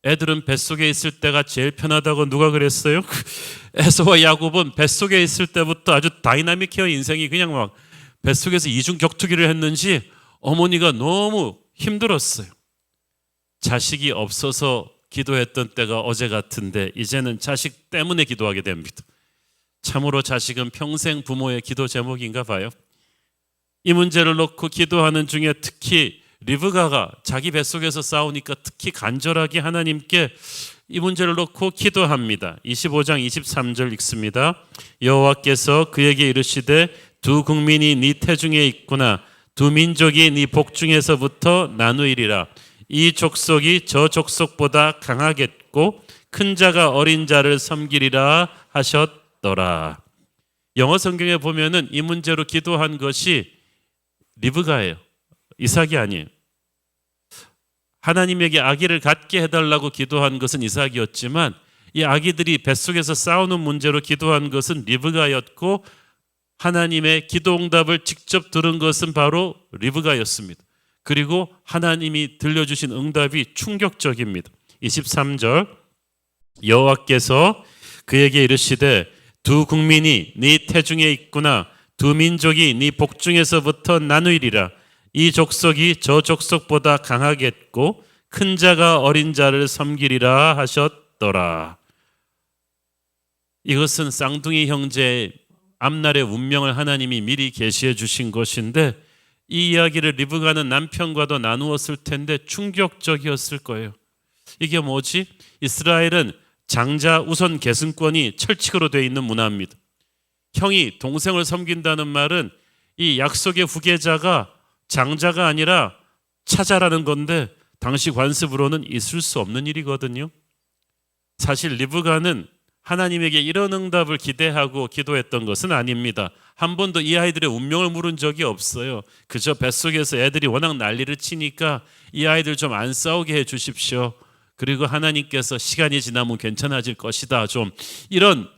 애들은 뱃속에 있을 때가 제일 편하다고 누가 그랬어요? 에서와 야곱은 뱃속에 있을 때부터 아주 다이나믹해요. 인생이 그냥 막 뱃속에서 이중 격투기를 했는지 어머니가 너무 힘들었어요. 자식이 없어서 기도했던 때가 어제 같은데 이제는 자식 때문에 기도하게 됩니다. 참으로 자식은 평생 부모의 기도 제목인가 봐요. 이 문제를 놓고 기도하는 중에 특히 리브가가 자기 뱃속에서 싸우니까 특히 간절하게 하나님께 이 문제를 놓고 기도합니다. 25장 23절 읽습니다. 여호와께서 그에게 이르시되 두 국민이 네 태중에 있구나. 두 민족이 네 복중에서부터 나누이리라. 이 족속이 저 족속보다 강하겠고 큰 자가 어린 자를 섬기리라 하셨더라. 영어 성경에 보면은 이 문제로 기도한 것이 리브가예요. 이삭이 아니에요. 하나님에게 아기를 갖게 해달라고 기도한 것은 이삭이었지만 이 아기들이 뱃속에서 싸우는 문제로 기도한 것은 리브가였고 하나님의 기도 응답을 직접 들은 것은 바로 리브가였습니다. 그리고 하나님이 들려주신 응답이 충격적입니다. 23절 여호와께서 그에게 이르시되 두 국민이 네 태중에 있구나. 두 민족이 네 복중에서부터 나누이리라. 이 족속이 저 족속보다 강하겠고 큰 자가 어린 자를 섬기리라 하셨더라. 이것은 쌍둥이 형제의 앞날의 운명을 하나님이 미리 계시해 주신 것인데 이 이야기를 리브가는 남편과도 나누었을 텐데 충격적이었을 거예요. 이게 뭐지? 이스라엘은 장자 우선 계승권이 철칙으로 되어 있는 문화입니다. 형이 동생을 섬긴다는 말은 이 약속의 후계자가 장자가 아니라 차자라는 건데 당시 관습으로는 있을 수 없는 일이거든요. 사실 리브가는 하나님에게 이런 응답을 기대하고 기도했던 것은 아닙니다. 한 번도 이 아이들의 운명을 물은 적이 없어요. 그저 뱃속에서 애들이 워낙 난리를 치니까 이 아이들 좀 안 싸우게 해 주십시오. 그리고 하나님께서 시간이 지나면 괜찮아질 것이다. 좀 이런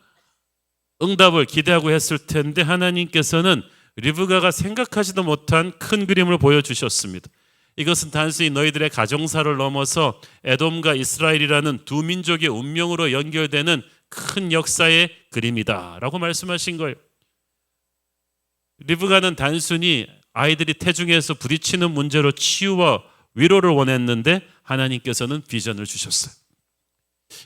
응답을 기대하고 했을 텐데 하나님께서는 리브가가 생각하지도 못한 큰 그림을 보여주셨습니다. 이것은 단순히 너희들의 가정사를 넘어서 에돔과 이스라엘이라는 두 민족의 운명으로 연결되는 큰 역사의 그림이다 라고 말씀하신 거예요. 리브가는 단순히 아이들이 태중에서 부딪히는 문제로 치유와 위로를 원했는데 하나님께서는 비전을 주셨어요.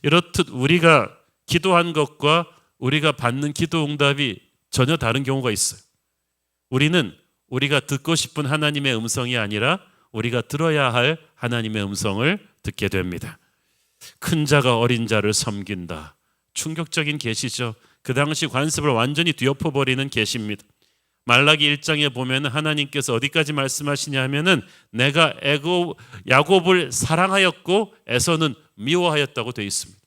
이렇듯 우리가 기도한 것과 우리가 받는 기도 응답이 전혀 다른 경우가 있어요. 우리는 우리가 듣고 싶은 하나님의 음성이 아니라 우리가 들어야 할 하나님의 음성을 듣게 됩니다. 큰 자가 어린 자를 섬긴다. 충격적인 계시죠. 그 당시 관습을 완전히 뒤엎어버리는 계시입니다. 말라기 1장에 보면 하나님께서 어디까지 말씀하시냐 하면은 내가 야곱을 사랑하였고 에서는 미워하였다고 되어 있습니다.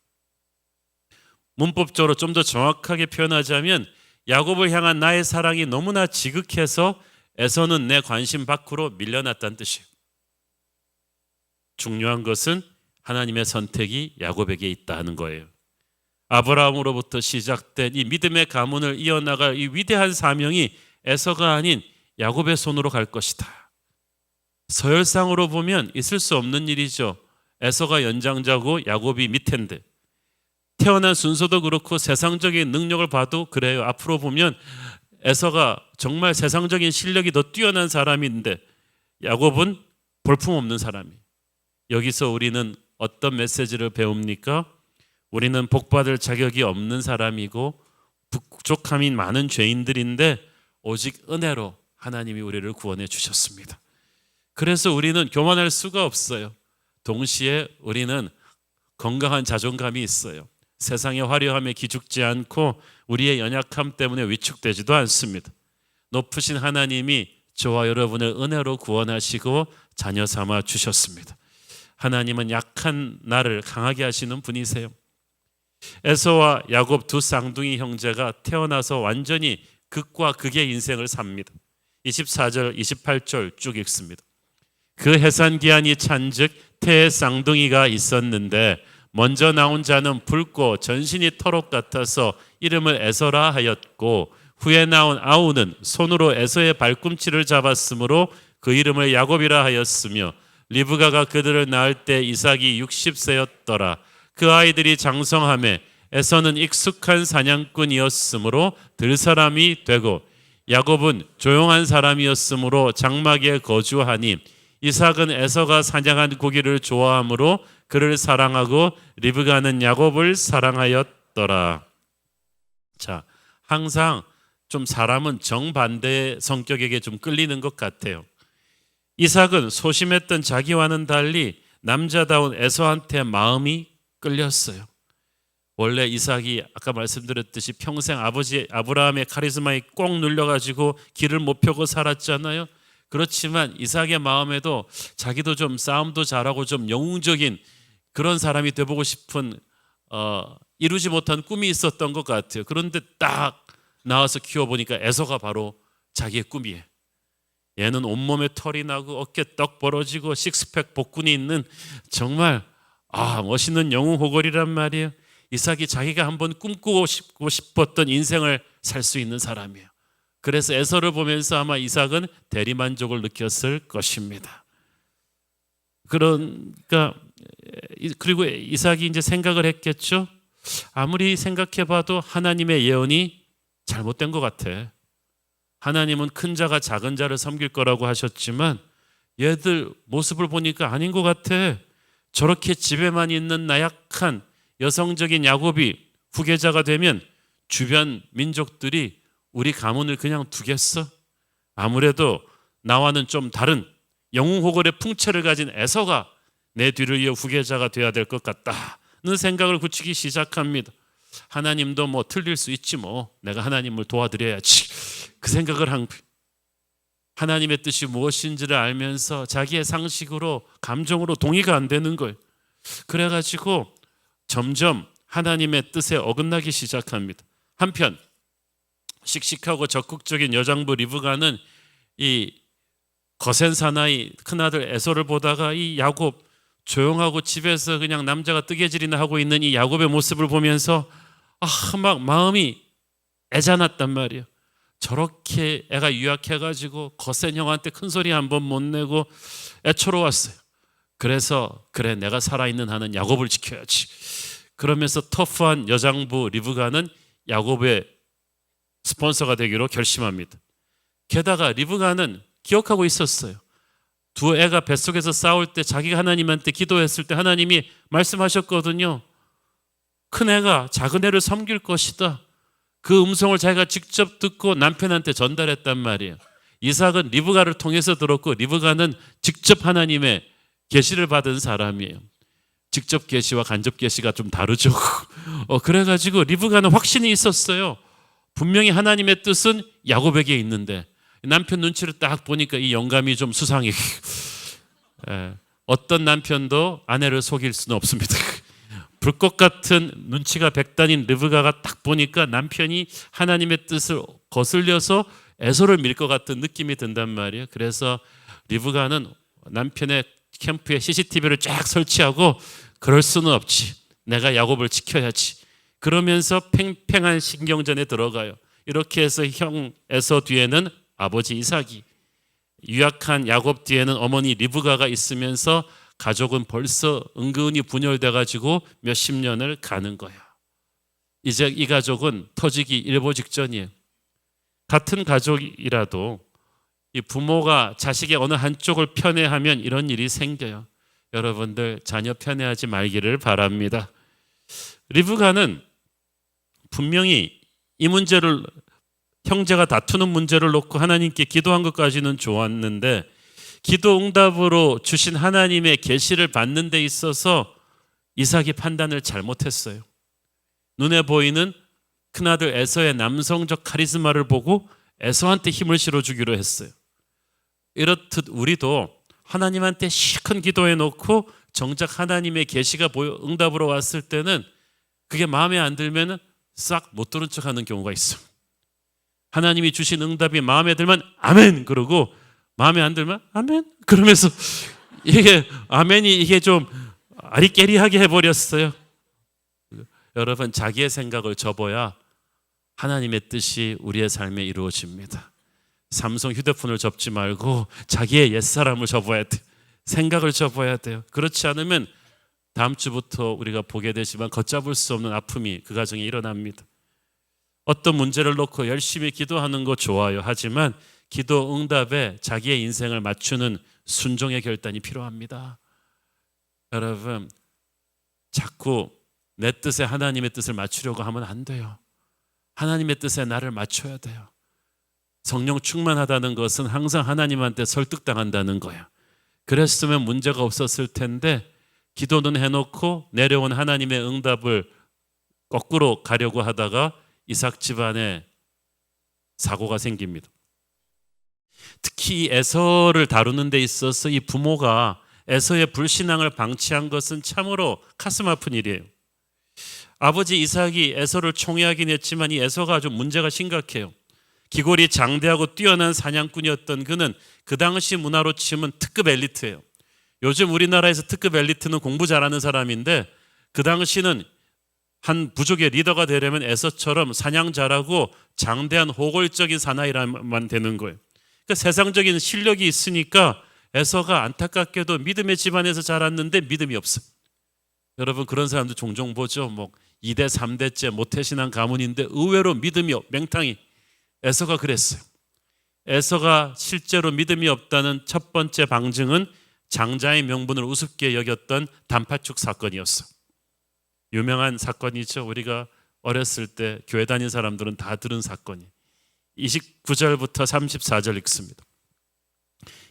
문법적으로 좀 더 정확하게 표현하자면 야곱을 향한 나의 사랑이 너무나 지극해서 에서는 내 관심 밖으로 밀려났다는 뜻이에요. 중요한 것은 하나님의 선택이 야곱에게 있다 하는 거예요. 아브라함으로부터 시작된 이 믿음의 가문을 이어나갈 이 위대한 사명이 에서가 아닌 야곱의 손으로 갈 것이다. 서열상으로 보면 있을 수 없는 일이죠. 에서가 연장자고 야곱이 밑인데, 태어난 순서도 그렇고 세상적인 능력을 봐도 그래요. 앞으로 보면 에서가 정말 세상적인 실력이 더 뛰어난 사람인데 야곱은 볼품없는 사람이에요. 여기서 우리는 어떤 메시지를 배웁니까? 우리는 복받을 자격이 없는 사람이고 부족함이 많은 죄인들인데 오직 은혜로 하나님이 우리를 구원해 주셨습니다. 그래서 우리는 교만할 수가 없어요. 동시에 우리는 건강한 자존감이 있어요. 세상의 화려함에 기죽지 않고 우리의 연약함 때문에 위축되지도 않습니다. 높으신 하나님이 저와 여러분을 은혜로 구원하시고 자녀 삼아 주셨습니다. 하나님은 약한 나를 강하게 하시는 분이세요. 에서와 야곱 두 쌍둥이 형제가 태어나서 완전히 극과 극의 인생을 삽니다. 24절, 28절 쭉 읽습니다. 그 해산기한이 찬즉 태의 쌍둥이가 있었는데 먼저 나온 자는 붉고 전신이 터록 같아서 이름을 에서라 하였고 후에 나온 아우는 손으로 에서의 발꿈치를 잡았으므로 그 이름을 야곱이라 하였으며 리브가가 그들을 낳을 때 이삭이 60세였더라. 그 아이들이 장성하매 에서는 익숙한 사냥꾼이었으므로 들사람이 되고 야곱은 조용한 사람이었으므로 장막에 거주하니 이삭은 에서가 사냥한 고기를 좋아하므로 그를 사랑하고 리브가는 야곱을 사랑하였더라. 자, 항상 좀 사람은 정반대의 성격에게 좀 끌리는 것 같아요. 이삭은 소심했던 자기와는 달리 남자다운 에서한테 마음이 끌렸어요. 원래 이삭이 아까 말씀드렸듯이 평생 아버지 아브라함의 카리스마에 꼭 눌려가지고 길을 못 펴고 살았잖아요. 그렇지만 이삭의 마음에도 자기도 좀 싸움도 잘하고 좀 영웅적인 그런 사람이 돼보고 싶은 이루지 못한 꿈이 있었던 것 같아요. 그런데 딱 나와서 키워보니까 에서가 바로 자기의 꿈이에요. 얘는 온몸에 털이 나고 어깨 떡 벌어지고 식스팩 복근이 있는 정말 멋있는 영웅 호걸이란 말이에요. 이삭이 자기가 한번 꿈꾸고 싶었던 인생을 살 수 있는 사람이에요. 그래서 에서를 보면서 아마 이삭은 대리만족을 느꼈을 것입니다. 그러니까 그리고 이삭이 이제 생각을 했겠죠. 아무리 생각해봐도 하나님의 예언이 잘못된 것 같아. 하나님은 큰 자가 작은 자를 섬길 거라고 하셨지만 얘들 모습을 보니까 아닌 것 같아. 저렇게 집에만 있는 나약한 여성적인 야곱이 후계자가 되면 주변 민족들이 우리 가문을 그냥 두겠어? 아무래도 나와는 좀 다른 영웅호걸의 풍채를 가진 에서가 내 뒤를 이어 후계자가 되어야 될 것 같다는 생각을 굳히기 시작합니다. 하나님도 뭐 틀릴 수 있지 뭐 내가 하나님을 도와드려야지 그 생각을 한 거예요. 하나님의 뜻이 무엇인지를 알면서 자기의 상식으로 감정으로 동의가 안 되는 거예요. 그래가지고 점점 하나님의 뜻에 어긋나기 시작합니다. 한편 씩씩하고 적극적인 여장부 리브가는 이 거센 사나이 큰아들 에서를 보다가 이 야곱 조용하고 집에서 그냥 남자가 뜨개질이나 하고 있는 이 야곱의 모습을 보면서 막 마음이 애잔했단 말이에요. 저렇게 애가 유약해가지고 거센 형한테 큰 소리 한 번 못 내고 애처로웠어요. 그래서 그래 내가 살아있는 한은 야곱을 지켜야지. 그러면서 터프한 여장부 리브가는 야곱의 스폰서가 되기로 결심합니다. 게다가 리브가는 기억하고 있었어요. 두 애가 뱃속에서 싸울 때 자기가 하나님한테 기도했을 때 하나님이 말씀하셨거든요. 큰 애가 작은 애를 섬길 것이다. 그 음성을 자기가 직접 듣고 남편한테 전달했단 말이에요. 이삭은 리브가를 통해서 들었고 리브가는 직접 하나님의 계시를 받은 사람이에요. 직접 계시와 간접 계시가 좀 다르죠. 그래가지고 리브가는 확신이 있었어요. 분명히 하나님의 뜻은 야곱에게 있는데 남편 눈치를 딱 보니까 이 영감이 좀 수상해. 어떤 남편도 아내를 속일 수는 없습니다. 불꽃 같은 눈치가 백단인 르브가가 딱 보니까 남편이 하나님의 뜻을 거슬려서 에서를 밀 것 같은 느낌이 든단 말이에요. 그래서 리브가는 남편의 캠프에 CCTV를 쫙 설치하고 그럴 수는 없지. 내가 야곱을 지켜야지. 그러면서 팽팽한 신경전에 들어가요. 이렇게 해서 형 에서 뒤에는 아버지 이삭이, 유약한 야곱 뒤에는 어머니 리브가가 있으면서 가족은 벌써 은근히 분열돼 가지고 몇십 년을 가는 거야. 이제 이 가족은 터지기 일보 직전이에요. 같은 가족이라도 이 부모가 자식의 어느 한쪽을 편애하면 이런 일이 생겨요. 여러분들 자녀 편애하지 말기를 바랍니다. 리브가는 분명히 이 문제를, 형제가 다투는 문제를 놓고 하나님께 기도한 것까지는 좋았는데 기도 응답으로 주신 하나님의 계시를 받는 데 있어서 이삭이 판단을 잘못했어요. 눈에 보이는 큰아들 에서의 남성적 카리스마를 보고 에서한테 힘을 실어주기로 했어요. 이렇듯 우리도 하나님한테 시큰 기도해 놓고 정작 하나님의 계시가 응답으로 왔을 때는 그게 마음에 안 들면 싹 못 들은 척하는 경우가 있어. 하나님이 주신 응답이 마음에 들면 아멘 그러고 마음에 안 들면 아멘 그러면서 이게 아멘이 이게 좀 아리깨리하게 해버렸어요. 여러분 자기의 생각을 접어야 하나님의 뜻이 우리의 삶에 이루어집니다. 삼성 휴대폰을 접지 말고 자기의 옛사람을 접어야 돼. 생각을 접어야 돼요. 그렇지 않으면 다음 주부터 우리가 보게 되지만 걷잡을 수 없는 아픔이 그 가정에 일어납니다. 어떤 문제를 놓고 열심히 기도하는 거 좋아요. 하지만 기도 응답에 자기의 인생을 맞추는 순종의 결단이 필요합니다. 여러분 자꾸 내 뜻에 하나님의 뜻을 맞추려고 하면 안 돼요. 하나님의 뜻에 나를 맞춰야 돼요. 성령 충만하다는 것은 항상 하나님한테 설득당한다는 거예요. 그랬으면 문제가 없었을 텐데 기도는 해놓고 내려온 하나님의 응답을 거꾸로 가려고 하다가 이삭 집안에 사고가 생깁니다. 특히 에서를 다루는 데 있어서 이 부모가 에서의 불신앙을 방치한 것은 참으로 가슴 아픈 일이에요. 아버지 이삭이 에서를 총애하긴 했지만 이 에서가 아주 문제가 심각해요. 기골이 장대하고 뛰어난 사냥꾼이었던 그는 그 당시 문화로 치면 특급 엘리트예요. 요즘 우리나라에서 특급 엘리트는 공부 잘하는 사람인데 그 당시는 한 부족의 리더가 되려면 에서처럼 사냥 잘하고 장대한 호골적인 사나이라면 되는 거예요. 그러니까 세상적인 실력이 있으니까 에서가 안타깝게도 믿음의 집안에서 자랐는데 믿음이 없어. 여러분 그런 사람도 종종 보죠. 뭐 2대 3대째 모태신앙 가문인데 의외로 믿음이 맹탕이. 에서가 그랬어요. 에서가 실제로 믿음이 없다는 첫 번째 방증은 장자의 명분을 우습게 여겼던 단팥죽 사건이었어. 유명한 사건이죠. 우리가 어렸을 때 교회 다닌 사람들은 다 들은 사건이. 29절부터 34절 읽습니다.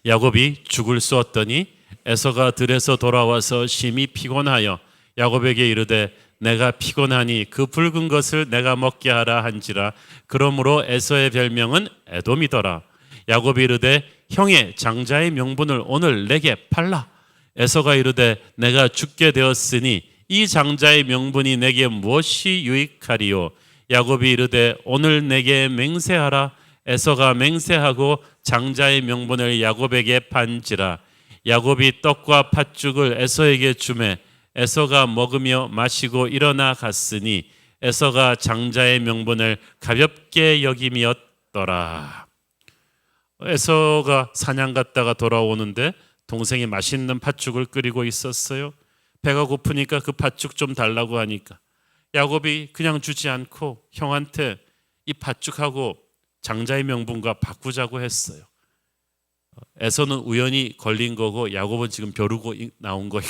야곱이 죽을 쏘았더니 에서가 들에서 돌아와서 심히 피곤하여 야곱에게 이르되 내가 피곤하니 그 붉은 것을 내가 먹게 하라 한지라. 그러므로 에서의 별명은 에돔이더라. 야곱이 이르되 형의 장자의 명분을 오늘 내게 팔라. 에서가 이르되 내가 죽게 되었으니 이 장자의 명분이 내게 무엇이 유익하리요. 야곱이 이르되 오늘 내게 맹세하라. 에서가 맹세하고 장자의 명분을 야곱에게 판지라. 야곱이 떡과 팥죽을 에서에게 주매 에서가 먹으며 마시고 일어나 갔으니 에서가 장자의 명분을 가볍게 여김이었더라. 에서가 사냥 갔다가 돌아오는데 동생이 맛있는 팥죽을 끓이고 있었어요. 배가 고프니까 그 팥죽 좀 달라고 하니까 야곱이 그냥 주지 않고 형한테 이 팥죽하고 장자의 명분과 바꾸자고 했어요. 에서는 우연히 걸린 거고 야곱은 지금 벼르고 나온 거예요.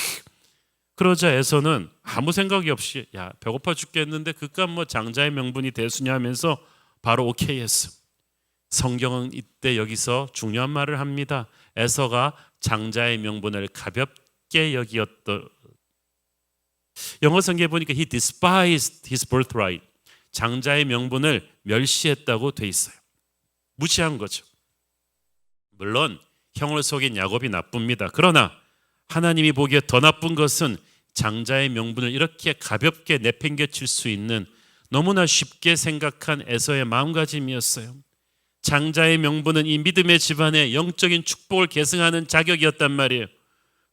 그러자 에서는 아무 생각이 없이 야 배고파 죽겠는데 그깟 뭐 장자의 명분이 대수냐 하면서 바로 오케이 했어. 성경은 이때 여기서 중요한 말을 합니다. 에서가 장자의 명분을 가볍게 여기었던. 영어 성경에 보니까 he despised his birthright. 장자의 명분을 멸시했다고 돼 있어요. 무시한 거죠. 물론 형을 속인 야곱이 나쁩니다. 그러나 하나님이 보기에 더 나쁜 것은 장자의 명분을 이렇게 가볍게 내팽개칠 수 있는 너무나 쉽게 생각한 에서의 마음가짐이었어요. 장자의 명분은 이 믿음의 집안의 영적인 축복을 계승하는 자격이었단 말이에요.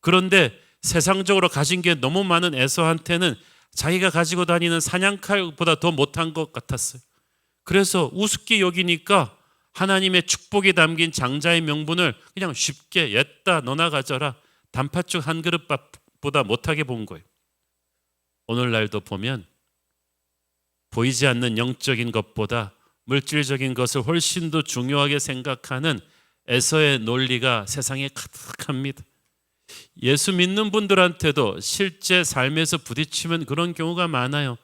그런데 세상적으로 가진 게 너무 많은 에서한테는 자기가 가지고 다니는 사냥칼보다 더 못한 것 같았어요. 그래서 우습게 여기니까 하나님의 축복이 담긴 장자의 명분을 그냥 쉽게 옛다 너나 가져라, 단팥죽 한 그릇밥보다 못하게 본 거예요. 오늘날도 보면 보이지 않는 영적인 것보다 물질적인 것을 훨씬 더 중요하게 생각하는 에서의 논리가 세상에 가득합니다. 예수 믿는 분들한테도 실제 삶에서 부딪히면 그런 경우가 많아요.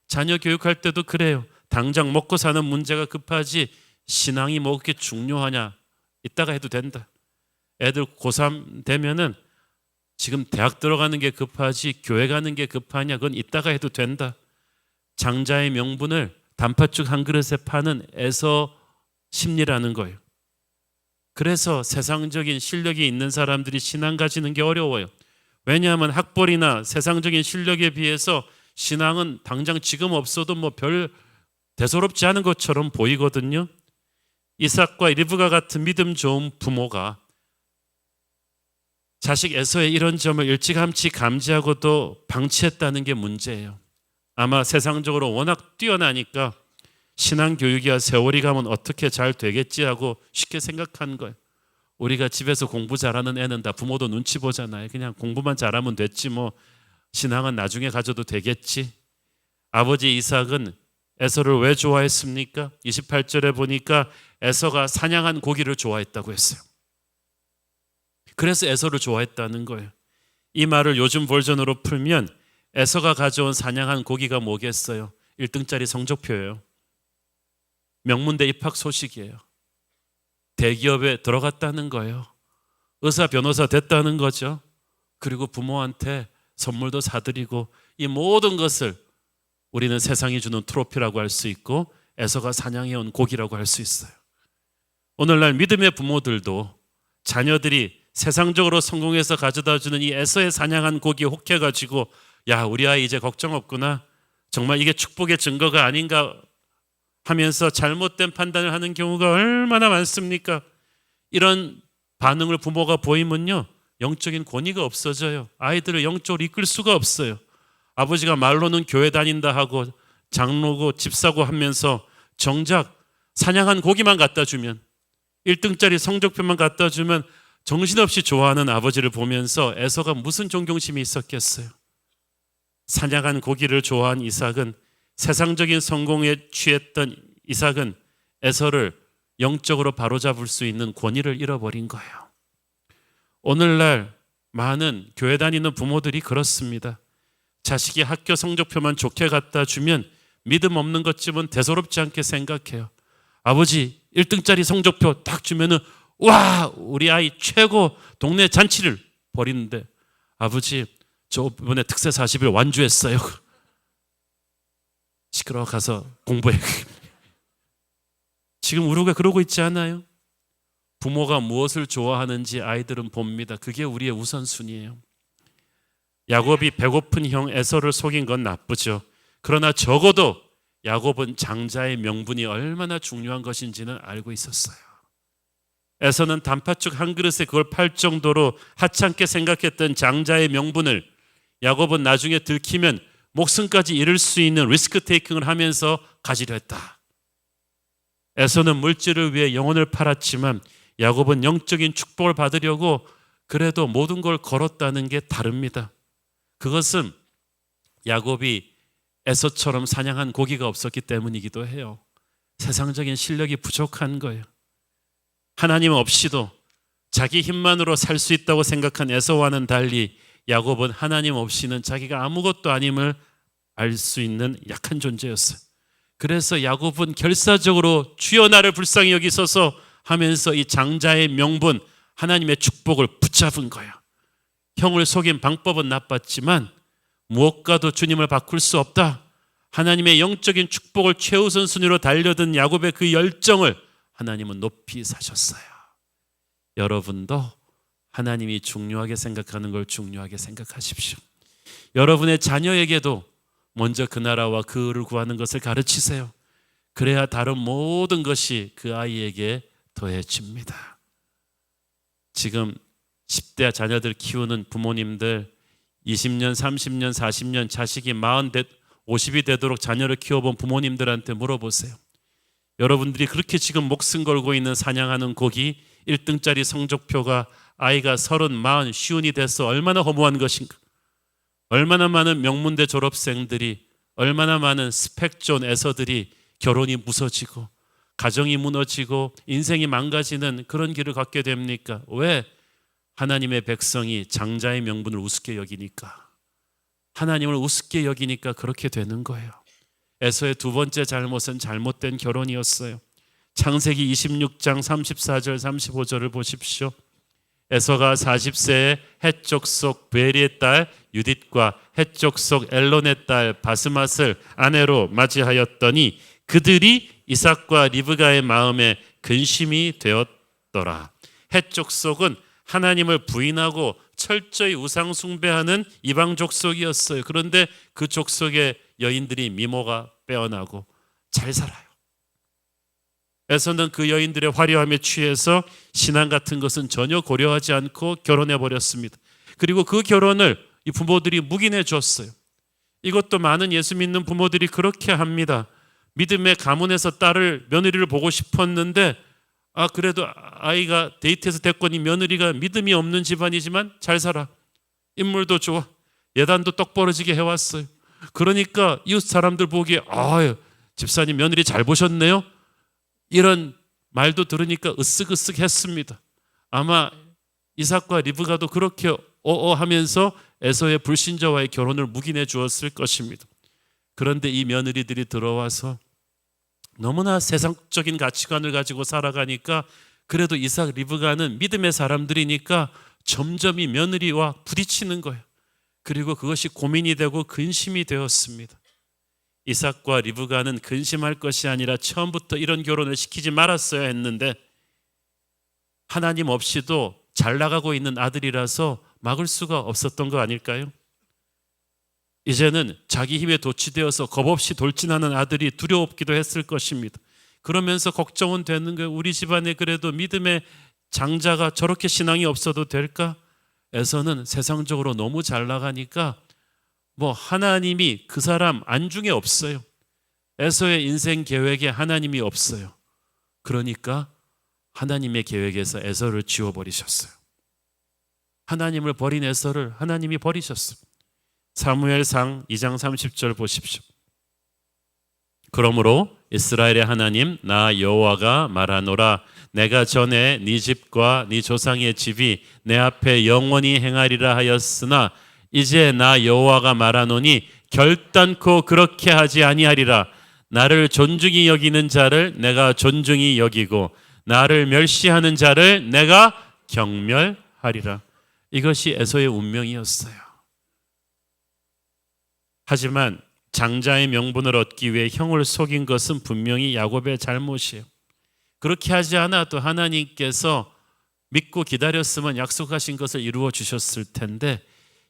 자녀 교육할 때도 그래요. 당장 먹고 사는 문제가 급하지 신앙이 뭐 그렇게 중요하냐, 이따가 해도 된다. 애들 고3 되면은 지금 대학 들어가는 게 급하지 교회 가는 게 급하냐, 그건 이따가 해도 된다. 장자의 명분을 단팥죽 한 그릇에 파는 에서 심리라는 거예요. 그래서 세상적인 실력이 있는 사람들이 신앙 가지는 게 어려워요. 왜냐하면 학벌이나 세상적인 실력에 비해서 신앙은 당장 지금 없어도 뭐 별 대수롭지 않은 것처럼 보이거든요. 이삭과 리브가 같은 믿음 좋은 부모가 자식 에서의 이런 점을 일찌감치 감지하고도 방치했다는 게 문제예요. 아마 세상적으로 워낙 뛰어나니까 신앙 교육이야 세월이 가면 어떻게 잘 되겠지 하고 쉽게 생각한 거예요. 우리가 집에서 공부 잘하는 애는 다 부모도 눈치 보잖아요. 그냥 공부만 잘하면 됐지 뭐 신앙은 나중에 가져도 되겠지. 아버지 이삭은 에서를 왜 좋아했습니까? 28절에 보니까 에서가 사냥한 고기를 좋아했다고 했어요. 그래서 에서를 좋아했다는 거예요. 이 말을 요즘 버전으로 풀면 에서가 가져온 사냥한 고기가 뭐겠어요? 1등짜리 성적표예요. 명문대 입학 소식이에요. 대기업에 들어갔다는 거예요. 의사 변호사 됐다는 거죠. 그리고 부모한테 선물도 사드리고 이 모든 것을 우리는 세상이 주는 트로피라고 할 수 있고 에서가 사냥해온 고기라고 할 수 있어요. 오늘날 믿음의 부모들도 자녀들이 세상적으로 성공해서 가져다주는 이 에서의 사냥한 고기에 혹해가지고 야 우리 아이 이제 걱정 없구나, 정말 이게 축복의 증거가 아닌가 하면서 잘못된 판단을 하는 경우가 얼마나 많습니까? 이런 반응을 부모가 보이면요 영적인 권위가 없어져요. 아이들을 영적으로 이끌 수가 없어요. 아버지가 말로는 교회 다닌다 하고 장로고 집사고 하면서 정작 사냥한 고기만 갖다 주면 1등짜리 성적표만 갖다 주면 정신없이 좋아하는 아버지를 보면서 에서가 무슨 존경심이 있었겠어요. 사냥한 고기를 좋아한 이삭은 세상적인 성공에 취했던 이삭은 에서를 영적으로 바로잡을 수 있는 권위를 잃어버린 거예요. 오늘날 많은 교회 다니는 부모들이 그렇습니다. 자식이 학교 성적표만 좋게 갖다 주면 믿음 없는 것쯤은 대수롭지 않게 생각해요. 아버지 1등짜리 성적표 딱 주면은 와 우리 아이 최고, 동네 잔치를 벌이는데 아버지 저 이번에 특세 40일 완주했어요. 시끄러워 가서 공부해. 지금 우리가 그러고 있지 않아요? 부모가 무엇을 좋아하는지 아이들은 봅니다. 그게 우리의 우선순위예요. 야곱이 배고픈 형 에서를 속인 건 나쁘죠. 그러나 적어도 야곱은 장자의 명분이 얼마나 중요한 것인지는 알고 있었어요. 에서는 단팥죽 한 그릇에 그걸 팔 정도로 하찮게 생각했던 장자의 명분을 야곱은 나중에 들키면 목숨까지 잃을 수 있는 리스크 테이킹을 하면서 가지려 했다. 에서는 물질을 위해 영혼을 팔았지만 야곱은 영적인 축복을 받으려고 그래도 모든 걸 걸었다는 게 다릅니다. 그것은 야곱이 에서처럼 사냥한 고기가 없었기 때문이기도 해요. 세상적인 실력이 부족한 거예요. 하나님 없이도 자기 힘만으로 살 수 있다고 생각한 에서와는 달리 야곱은 하나님 없이는 자기가 아무것도 아님을 알 수 있는 약한 존재였어요. 그래서 야곱은 결사적으로 주여 나를 불쌍히 여기소서 하면서 이 장자의 명분 하나님의 축복을 붙잡은 거예요. 형을 속인 방법은 나빴지만 무엇과도 주님을 바꿀 수 없다. 하나님의 영적인 축복을 최우선 순위로 달려든 야곱의 그 열정을 하나님은 높이 사셨어요. 여러분도 하나님이 중요하게 생각하는 걸 중요하게 생각하십시오. 여러분의 자녀에게도 먼저 그 나라와 그 의를 구하는 것을 가르치세요. 그래야 다른 모든 것이 그 아이에게 더해집니다. 지금 10대 자녀들 키우는 부모님들 20년, 30년, 40년 자식이 40, 50이 되도록 자녀를 키워본 부모님들한테 물어보세요. 여러분들이 그렇게 지금 목숨 걸고 있는 사냥하는 고기 1등짜리 성적표가 아이가 30, 40, 50이 돼서 얼마나 허무한 것인가. 얼마나 많은 명문대 졸업생들이, 얼마나 많은 스펙 좋은 애서들이 결혼이 무너지고 가정이 무너지고 인생이 망가지는 그런 길을 걷게 됩니까? 왜? 하나님의 백성이 장자의 명분을 우습게 여기니까, 하나님을 우습게 여기니까 그렇게 되는 거예요. 에서의 두 번째 잘못은 잘못된 결혼이었어요. 창세기 26장 34절 35절을 보십시오. 에서가 40세에 헷족 속 베리의 딸 유딧과 헷족 속 엘론의 딸 바스맛을 아내로 맞이하였더니 그들이 이삭과 리브가의 마음에 근심이 되었더라. 헷족 속은 하나님을 부인하고 철저히 우상 숭배하는 이방 족속이었어요. 그런데 그 족속의 여인들이 미모가 빼어나고 잘 살아요. 에서는 그 여인들의 화려함에 취해서 신앙 같은 것은 전혀 고려하지 않고 결혼해 버렸습니다. 그리고 그 결혼을 이 부모들이 묵인해 줬어요. 이것도 많은 예수 믿는 부모들이 그렇게 합니다. 믿음의 가문에서 며느리를 보고 싶었는데 그래도 아이가 데이트해서 됐거니 며느리가 믿음이 없는 집안이지만 잘 살아. 인물도 좋아. 예단도 똑부러지게 해왔어요. 그러니까 이웃 사람들 보기에 집사님 며느리 잘 보셨네요. 이런 말도 들으니까 으쓱으쓱했습니다. 아마 이삭과 리브가도 그렇게 하면서 에서의 불신자와의 결혼을 묵인해 주었을 것입니다. 그런데 이 며느리들이 들어와서 너무나 세상적인 가치관을 가지고 살아가니까 그래도 이삭 리브가는 믿음의 사람들이니까 점점 이 며느리와 부딪히는 거예요. 그리고 그것이 고민이 되고 근심이 되었습니다. 이삭과 리브가는 근심할 것이 아니라 처음부터 이런 결혼을 시키지 말았어야 했는데 하나님 없이도 잘 나가고 있는 아들이라서 막을 수가 없었던 거 아닐까요? 이제는 자기 힘에 도취되어서 겁없이 돌진하는 아들이 두려웠기도 했을 것입니다. 그러면서 걱정은 되는 거예요. 우리 집안에 그래도 믿음의 장자가 저렇게 신앙이 없어도 될까? 에서는 세상적으로 너무 잘 나가니까 하나님이 그 사람 안중에 없어요. 에서의 인생 계획에 하나님이 없어요. 그러니까 하나님의 계획에서 에서를 지워버리셨어요. 하나님을 버린 에서를 하나님이 버리셨어요. 사무엘상 2장 30절 보십시오. 그러므로 이스라엘의 하나님 나 여호와가 말하노라 내가 전에 네 집과 네 조상의 집이 내 앞에 영원히 행하리라 하였으나 이제 나 여호와가 말하노니 결단코 그렇게 하지 아니하리라. 나를 존중히 여기는 자를 내가 존중히 여기고 나를 멸시하는 자를 내가 경멸하리라. 이것이 에서의 운명이었어요. 하지만 장자의 명분을 얻기 위해 형을 속인 것은 분명히 야곱의 잘못이에요. 그렇게 하지 않아도 하나님께서 믿고 기다렸으면 약속하신 것을 이루어 주셨을 텐데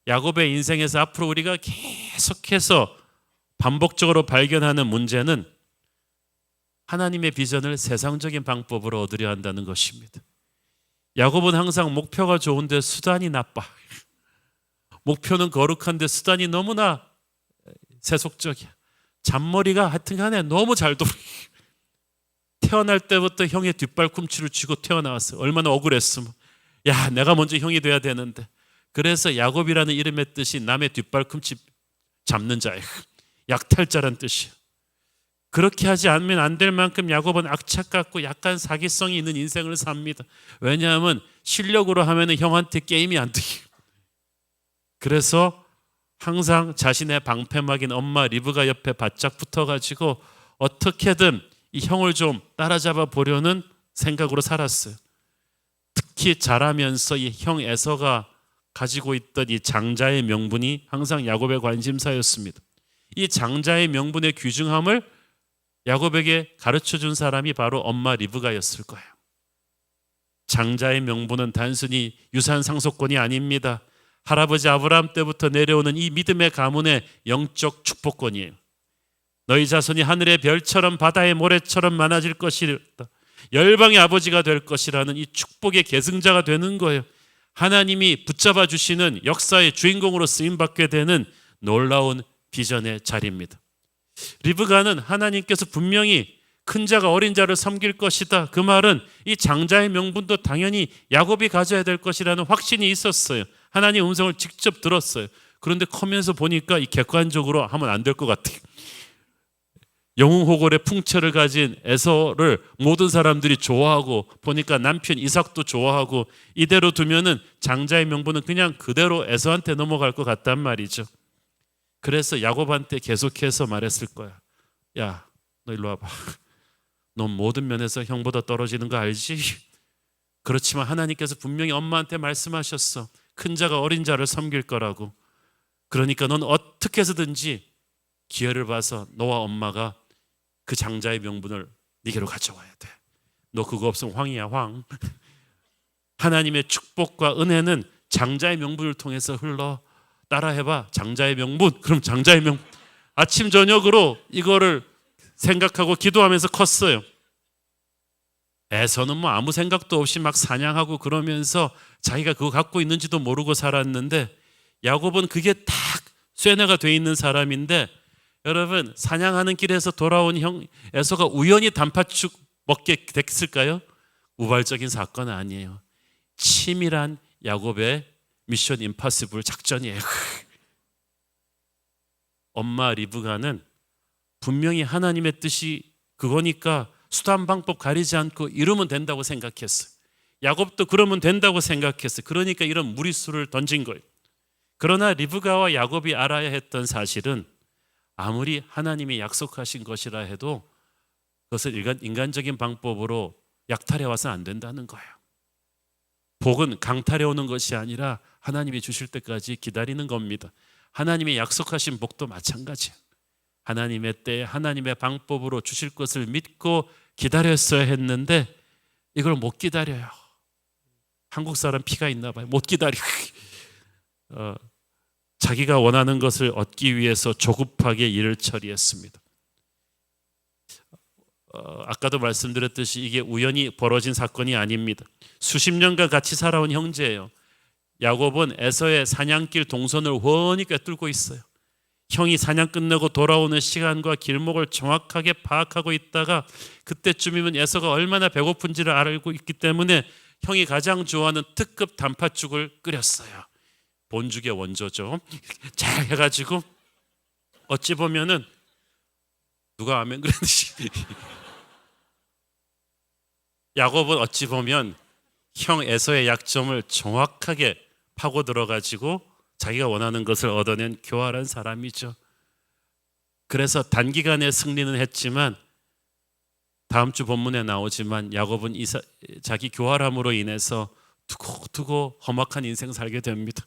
야곱의 인생에서 앞으로 우리가 계속해서 반복적으로 발견하는 문제는 하나님의 비전을 세상적인 방법으로 얻으려 한다는 것입니다. 야곱은 항상 목표가 좋은데 수단이 나빠. 목표는 거룩한데 수단이 너무나 세속적이야. 잔머리가 하여튼 간에 너무 잘 돌아. 태어날 때부터 형의 뒷발꿈치를 쥐고 태어나왔어요. 얼마나 억울했으면. 내가 먼저 형이 돼야 되는데. 그래서 야곱이라는 이름의 뜻이 남의 뒷발꿈치 잡는 자예요. 약탈자란 뜻이에요. 그렇게 하지 않으면 안 될 만큼 야곱은 악착 같고 약간 사기성이 있는 인생을 삽니다. 왜냐하면 실력으로 하면 형한테 게임이 안 돼요. 그래서 항상 자신의 방패막인 엄마 리브가 옆에 바짝 붙어가지고 어떻게든 이 형을 좀 따라잡아 보려는 생각으로 살았어요. 특히 자라면서 이 형 에서가 가지고 있던 이 장자의 명분이 항상 야곱의 관심사였습니다. 이 장자의 명분의 귀중함을 야곱에게 가르쳐준 사람이 바로 엄마 리브가였을 거예요. 장자의 명분은 단순히 유산 상속권이 아닙니다. 할아버지 아브라함 때부터 내려오는 이 믿음의 가문의 영적 축복권이에요. 너희 자손이 하늘의 별처럼 바다의 모래처럼 많아질 것이다. 열방의 아버지가 될 것이라는 이 축복의 계승자가 되는 거예요. 하나님이 붙잡아 주시는 역사의 주인공으로 쓰임받게 되는 놀라운 비전의 자리입니다. 리브가는 하나님께서 분명히 큰 자가 어린 자를 섬길 것이다. 그 말은 이 장자의 명분도 당연히 야곱이 가져야 될 것이라는 확신이 있었어요. 하나님 음성을 직접 들었어요. 그런데 커면서 보니까 이 객관적으로 하면 안 될 것 같아요. 영웅호골의 풍채를 가진 에서를 모든 사람들이 좋아하고 보니까 남편 이삭도 좋아하고 이대로 두면은 장자의 명분은 그냥 그대로 에서한테 넘어갈 것 같단 말이죠. 그래서 야곱한테 계속해서 말했을 거야. 야, 너 일로 와봐. 넌 모든 면에서 형보다 떨어지는 거 알지? 그렇지만 하나님께서 분명히 엄마한테 말씀하셨어. 큰 자가 어린 자를 섬길 거라고. 그러니까 넌 어떻게 해서든지 기회를 봐서 너와 엄마가 그 장자의 명분을 네게로 가져와야 돼. 너 그거 없으면 황이야, 황. 하나님의 축복과 은혜는 장자의 명분을 통해서 흘러. 따라해봐. 장자의 명분. 그럼 장자의 명분. 아침 저녁으로 이거를 생각하고 기도하면서 컸어요. 에서는 뭐 아무 생각도 없이 막 사냥하고 그러면서 자기가 그거 갖고 있는지도 모르고 살았는데 야곱은 그게 딱 쇠뇌가 돼 있는 사람인데 여러분 사냥하는 길에서 돌아온 형 에서가 우연히 단팥죽 먹게 됐을까요? 우발적인 사건은 아니에요. 치밀한 야곱의 미션 임파서블 작전이에요. 엄마 리브가는 분명히 하나님의 뜻이 그거니까 수단 방법 가리지 않고 이루면 된다고 생각했어요. 야곱도 그러면 된다고 생각했어요. 그러니까 이런 무리수를 던진 거예요. 그러나 리브가와 야곱이 알아야 했던 사실은 아무리 하나님이 약속하신 것이라 해도 그것을 인간적인 방법으로 약탈해 와서는 안 된다는 거예요. 복은 강탈해 오는 것이 아니라 하나님이 주실 때까지 기다리는 겁니다. 하나님이 약속하신 복도 마찬가지예요. 하나님의 때에 하나님의 방법으로 주실 것을 믿고 기다렸어야 했는데 이걸 못 기다려요. 한국 사람 피가 있나 봐요. 못 기다려. 자기가 원하는 것을 얻기 위해서 조급하게 일을 처리했습니다. 아까도 말씀드렸듯이 이게 우연히 벌어진 사건이 아닙니다. 수십 년간 같이 살아온 형제예요. 야곱은 에서의 사냥길 동선을 훤히 꿰뚫고 있어요. 형이 사냥 끝내고 돌아오는 시간과 길목을 정확하게 파악하고 있다가 그때쯤이면 에서가 얼마나 배고픈지를 알고 있기 때문에 형이 가장 좋아하는 특급 단팥죽을 끓였어요. 본죽의 원조죠. 잘 해가지고 어찌 보면은 누가 아멘 그랬듯이 야곱은 어찌 보면 형 에서의 약점을 정확하게 파고 들어가지고 자기가 원하는 것을 얻어낸 교활한 사람이죠. 그래서 단기간에 승리는 했지만 다음 주 본문에 나오지만 야곱은 자기 교활함으로 인해서 두고두고 험악한 인생 살게 됩니다.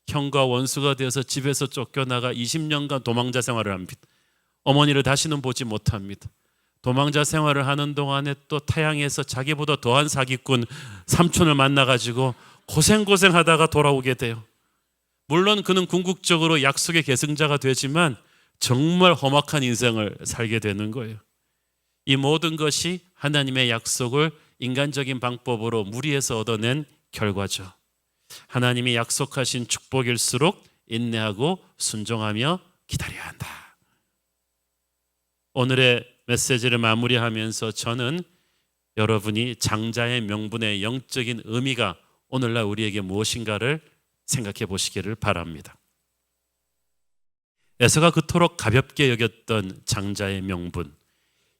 형과 원수가 되어서 집에서 쫓겨나가 20년간 도망자 생활을 합니다. 어머니를 다시는 보지 못합니다. 도망자 생활을 하는 동안에 또 타향에서 자기보다 더한 사기꾼 삼촌을 만나가지고 고생하다가 돌아오게 돼요. 물론 그는 궁극적으로 약속의 계승자가 되지만 정말 험악한 인생을 살게 되는 거예요. 이 모든 것이 하나님의 약속을 인간적인 방법으로 무리해서 얻어낸 결과죠. 하나님이 약속하신 축복일수록 인내하고 순종하며 기다려야 한다. 오늘의 메시지를 마무리하면서 저는 여러분이 장자의 명분의 영적인 의미가 오늘날 우리에게 무엇인가를 생각해 보시기를 바랍니다. 에서가 그토록 가볍게 여겼던 장자의 명분,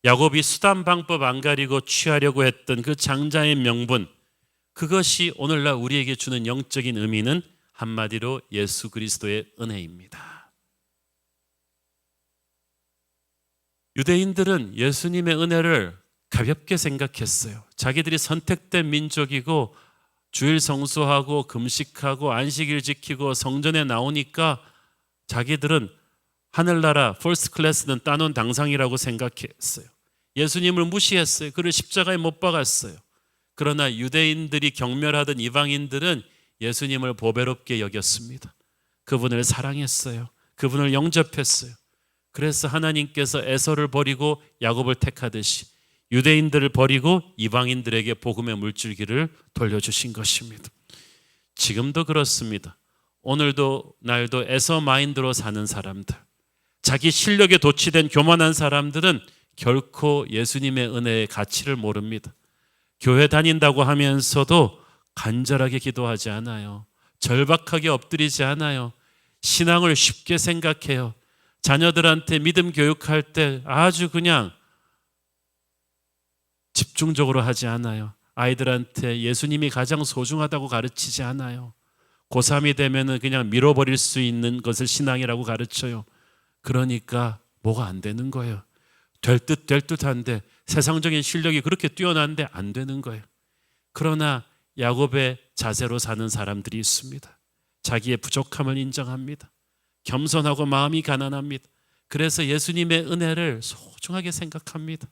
야곱이 수단 방법 안 가리고 취하려고 했던 그 장자의 명분, 그것이 오늘날 우리에게 주는 영적인 의미는 한마디로 예수 그리스도의 은혜입니다. 유대인들은 예수님의 은혜를 가볍게 생각했어요. 자기들이 선택된 민족이고 주일 성수하고 금식하고 안식일 지키고 성전에 나오니까 자기들은 하늘나라 퍼스트 클래스는 따놓은 당상이라고 생각했어요. 예수님을 무시했어요. 그를 십자가에 못 박았어요. 그러나 유대인들이 경멸하던 이방인들은 예수님을 보배롭게 여겼습니다. 그분을 사랑했어요. 그분을 영접했어요. 그래서 하나님께서 에서를 버리고 야곱을 택하듯이 유대인들을 버리고 이방인들에게 복음의 물줄기를 돌려주신 것입니다. 지금도 그렇습니다. 오늘도 날도 에서 마인드로 사는 사람들, 자기 실력에 도취된 교만한 사람들은 결코 예수님의 은혜의 가치를 모릅니다. 교회 다닌다고 하면서도 간절하게 기도하지 않아요. 절박하게 엎드리지 않아요. 신앙을 쉽게 생각해요. 자녀들한테 믿음 교육할 때 아주 그냥 집중적으로 하지 않아요. 아이들한테 예수님이 가장 소중하다고 가르치지 않아요. 고3이 되면은 그냥 밀어버릴 수 있는 것을 신앙이라고 가르쳐요. 그러니까 뭐가 안 되는 거예요. 될 듯한데 세상적인 실력이 그렇게 뛰어난데 안 되는 거예요. 그러나 야곱의 자세로 사는 사람들이 있습니다. 자기의 부족함을 인정합니다. 겸손하고 마음이 가난합니다. 그래서 예수님의 은혜를 소중하게 생각합니다.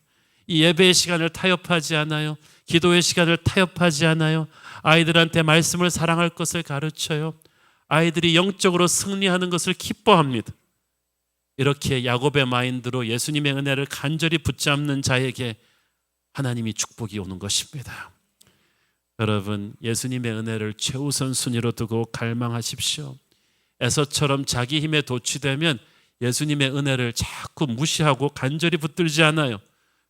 이 예배의 시간을 타협하지 않아요. 기도의 시간을 타협하지 않아요. 아이들한테 말씀을 사랑할 것을 가르쳐요. 아이들이 영적으로 승리하는 것을 기뻐합니다. 이렇게 야곱의 마인드로 예수님의 은혜를 간절히 붙잡는 자에게 하나님이 축복이 오는 것입니다. 여러분, 예수님의 은혜를 최우선 순위로 두고 갈망하십시오. 에서처럼 자기 힘에 도취되면 예수님의 은혜를 자꾸 무시하고 간절히 붙들지 않아요.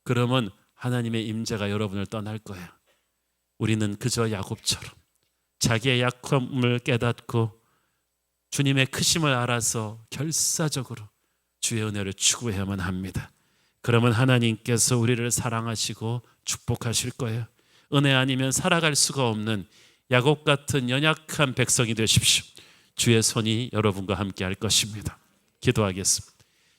그러면 하나님의 임재가 여러분을 떠날 거예요. 우리는 그저 야곱처럼 자기의 약함을 깨닫고 주님의 크심을 알아서 결사적으로 주의 은혜를 추구해야만 합니다. 그러면 하나님께서 우리를 사랑하시고 축복하실 거예요. 은혜 아니면 살아갈 수가 없는 야곱 같은 연약한 백성이 되십시오. 주의 손이 여러분과 함께 할 것입니다. 기도하겠습니다.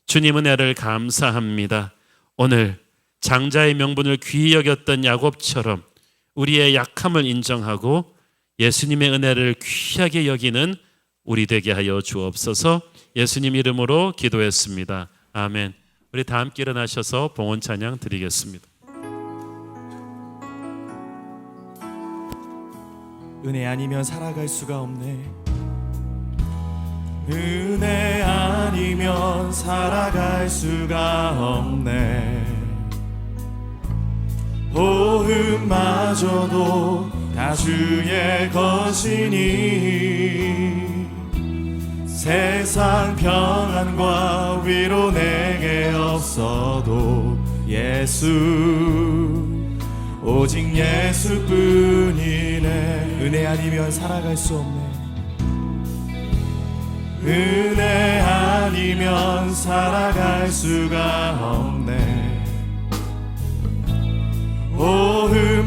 주님, 은혜를 감사합니다. 오늘 장자의 명분을 귀히 여겼던 야곱처럼 우리의 약함을 인정하고 예수님의 은혜를 귀하게 여기는 우리 되게 하여 주옵소서. 예수님 이름으로 기도했습니다. 아멘. 우리 다 함께 일어나셔서 봉헌 찬양 드리겠습니다. 은혜 아니면 살아갈 수가 없네. 은혜 아니면 살아갈 수가 없네. 호흡마저도 다 주의 것이니 세상 평안과 위로 내게 없어도 예수, 오직 예수뿐이네. 은혜 아니면 살아갈 수 없네. 은혜 아니면 살아갈 수가 없네.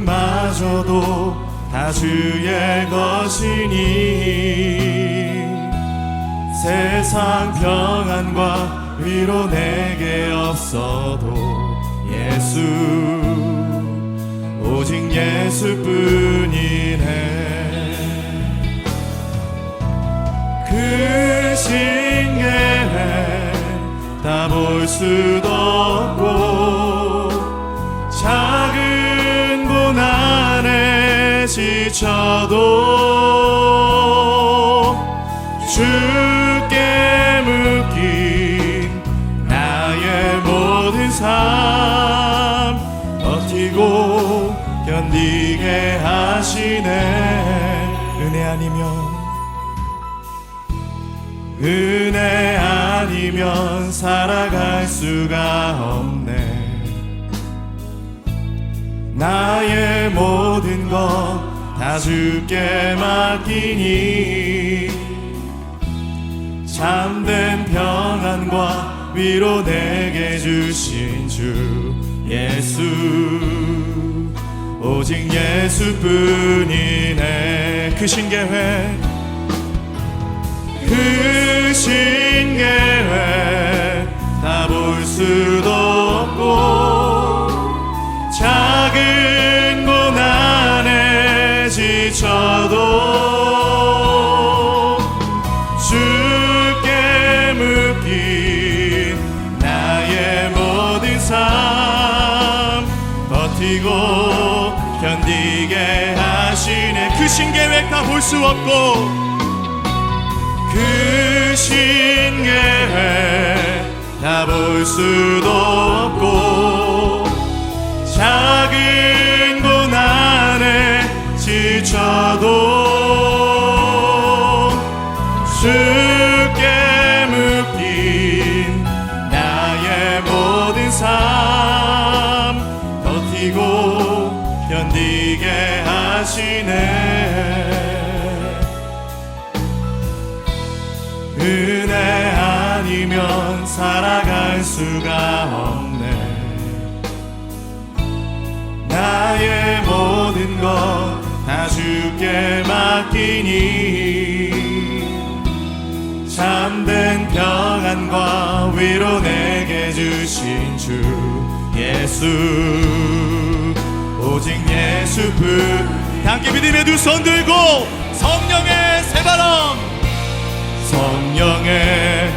호흡마저도 다 주의 것이니 세상 평안과 위로 내게 없어도 예수, 오직 예수뿐이네. 그 신계획 다 볼 수도 없고 작은 고난에 지쳐도 주께 묶인 나의 모든 삶 버티고 견디게 하시네. 은혜 아니면 살아갈 수가 없네. 나의 모든 것 다 주께 맡기니 참된 평안과 위로 내게 주신 주 예수, 오직 예수뿐이네. 그 신계획 다 볼 수도 없고 작은 고난에 지쳐도 주께 묶인 나의 모든 삶 버티고 견디게 하시네. 그 신계획 다 볼 수 없고 그 신계획 다 볼 수도 없고 작은 고난에 지쳐도 주께 묶인 나의 모든 삶 버티고 견디게 하시네. 은혜 아니면 살아갈 수가 없네. 나의 모든 것 다 주께 맡기니 참된 평안과 위로 내게 주신 주 예수 오직 예수뿐. 함께 믿음의 두 손 들고 성령의 새바람 성령의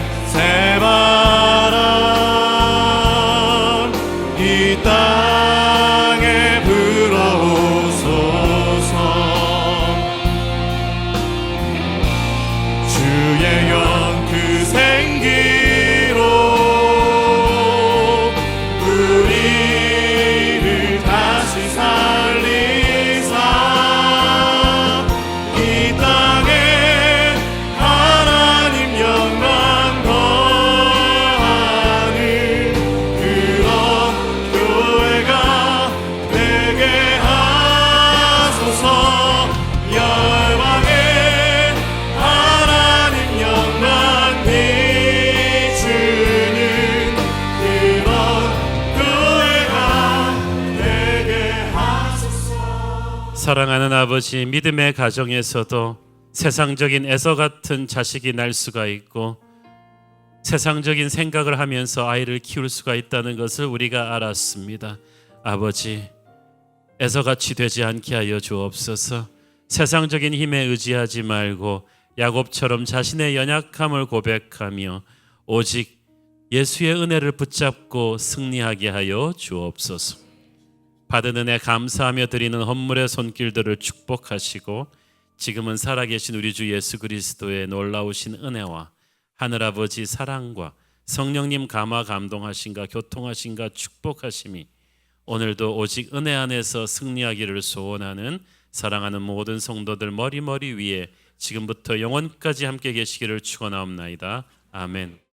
새바람 이 땅에 불어오소서. 주의 영 그 생기로 우리를 다시 살리사 이 땅에 하나님 영광 더하는 그런 교회가 되게 하소서. 열방에 하나님 영광 비추는 그런 교회가 되게 하소서. 사랑하는 아버지, 믿음의 가정에서도 세상적인 애서 같은 자식이 날 수가 있고 세상적인 생각을 하면서 아이를 키울 수가 있다는 것을 우리가 알았습니다. 아버지, 애서같이 되지 않게 하여 주옵소서. 세상적인 힘에 의지하지 말고 야곱처럼 자신의 연약함을 고백하며 오직 예수의 은혜를 붙잡고 승리하게 하여 주옵소서. 받은 은혜 감사하며 드리는 헌물의 손길들을 축복하시고 지금은 살아계신 우리 주 예수 그리스도의 놀라우신 은혜와 하늘아버지 사랑과 성령님 감화 감동하신가 교통하신가 축복하심이 오늘도 오직 은혜 안에서 승리하기를 소원하는 사랑하는 모든 성도들 머리 위에 지금부터 영원까지 함께 계시기를 축원하옵나이다. 아멘.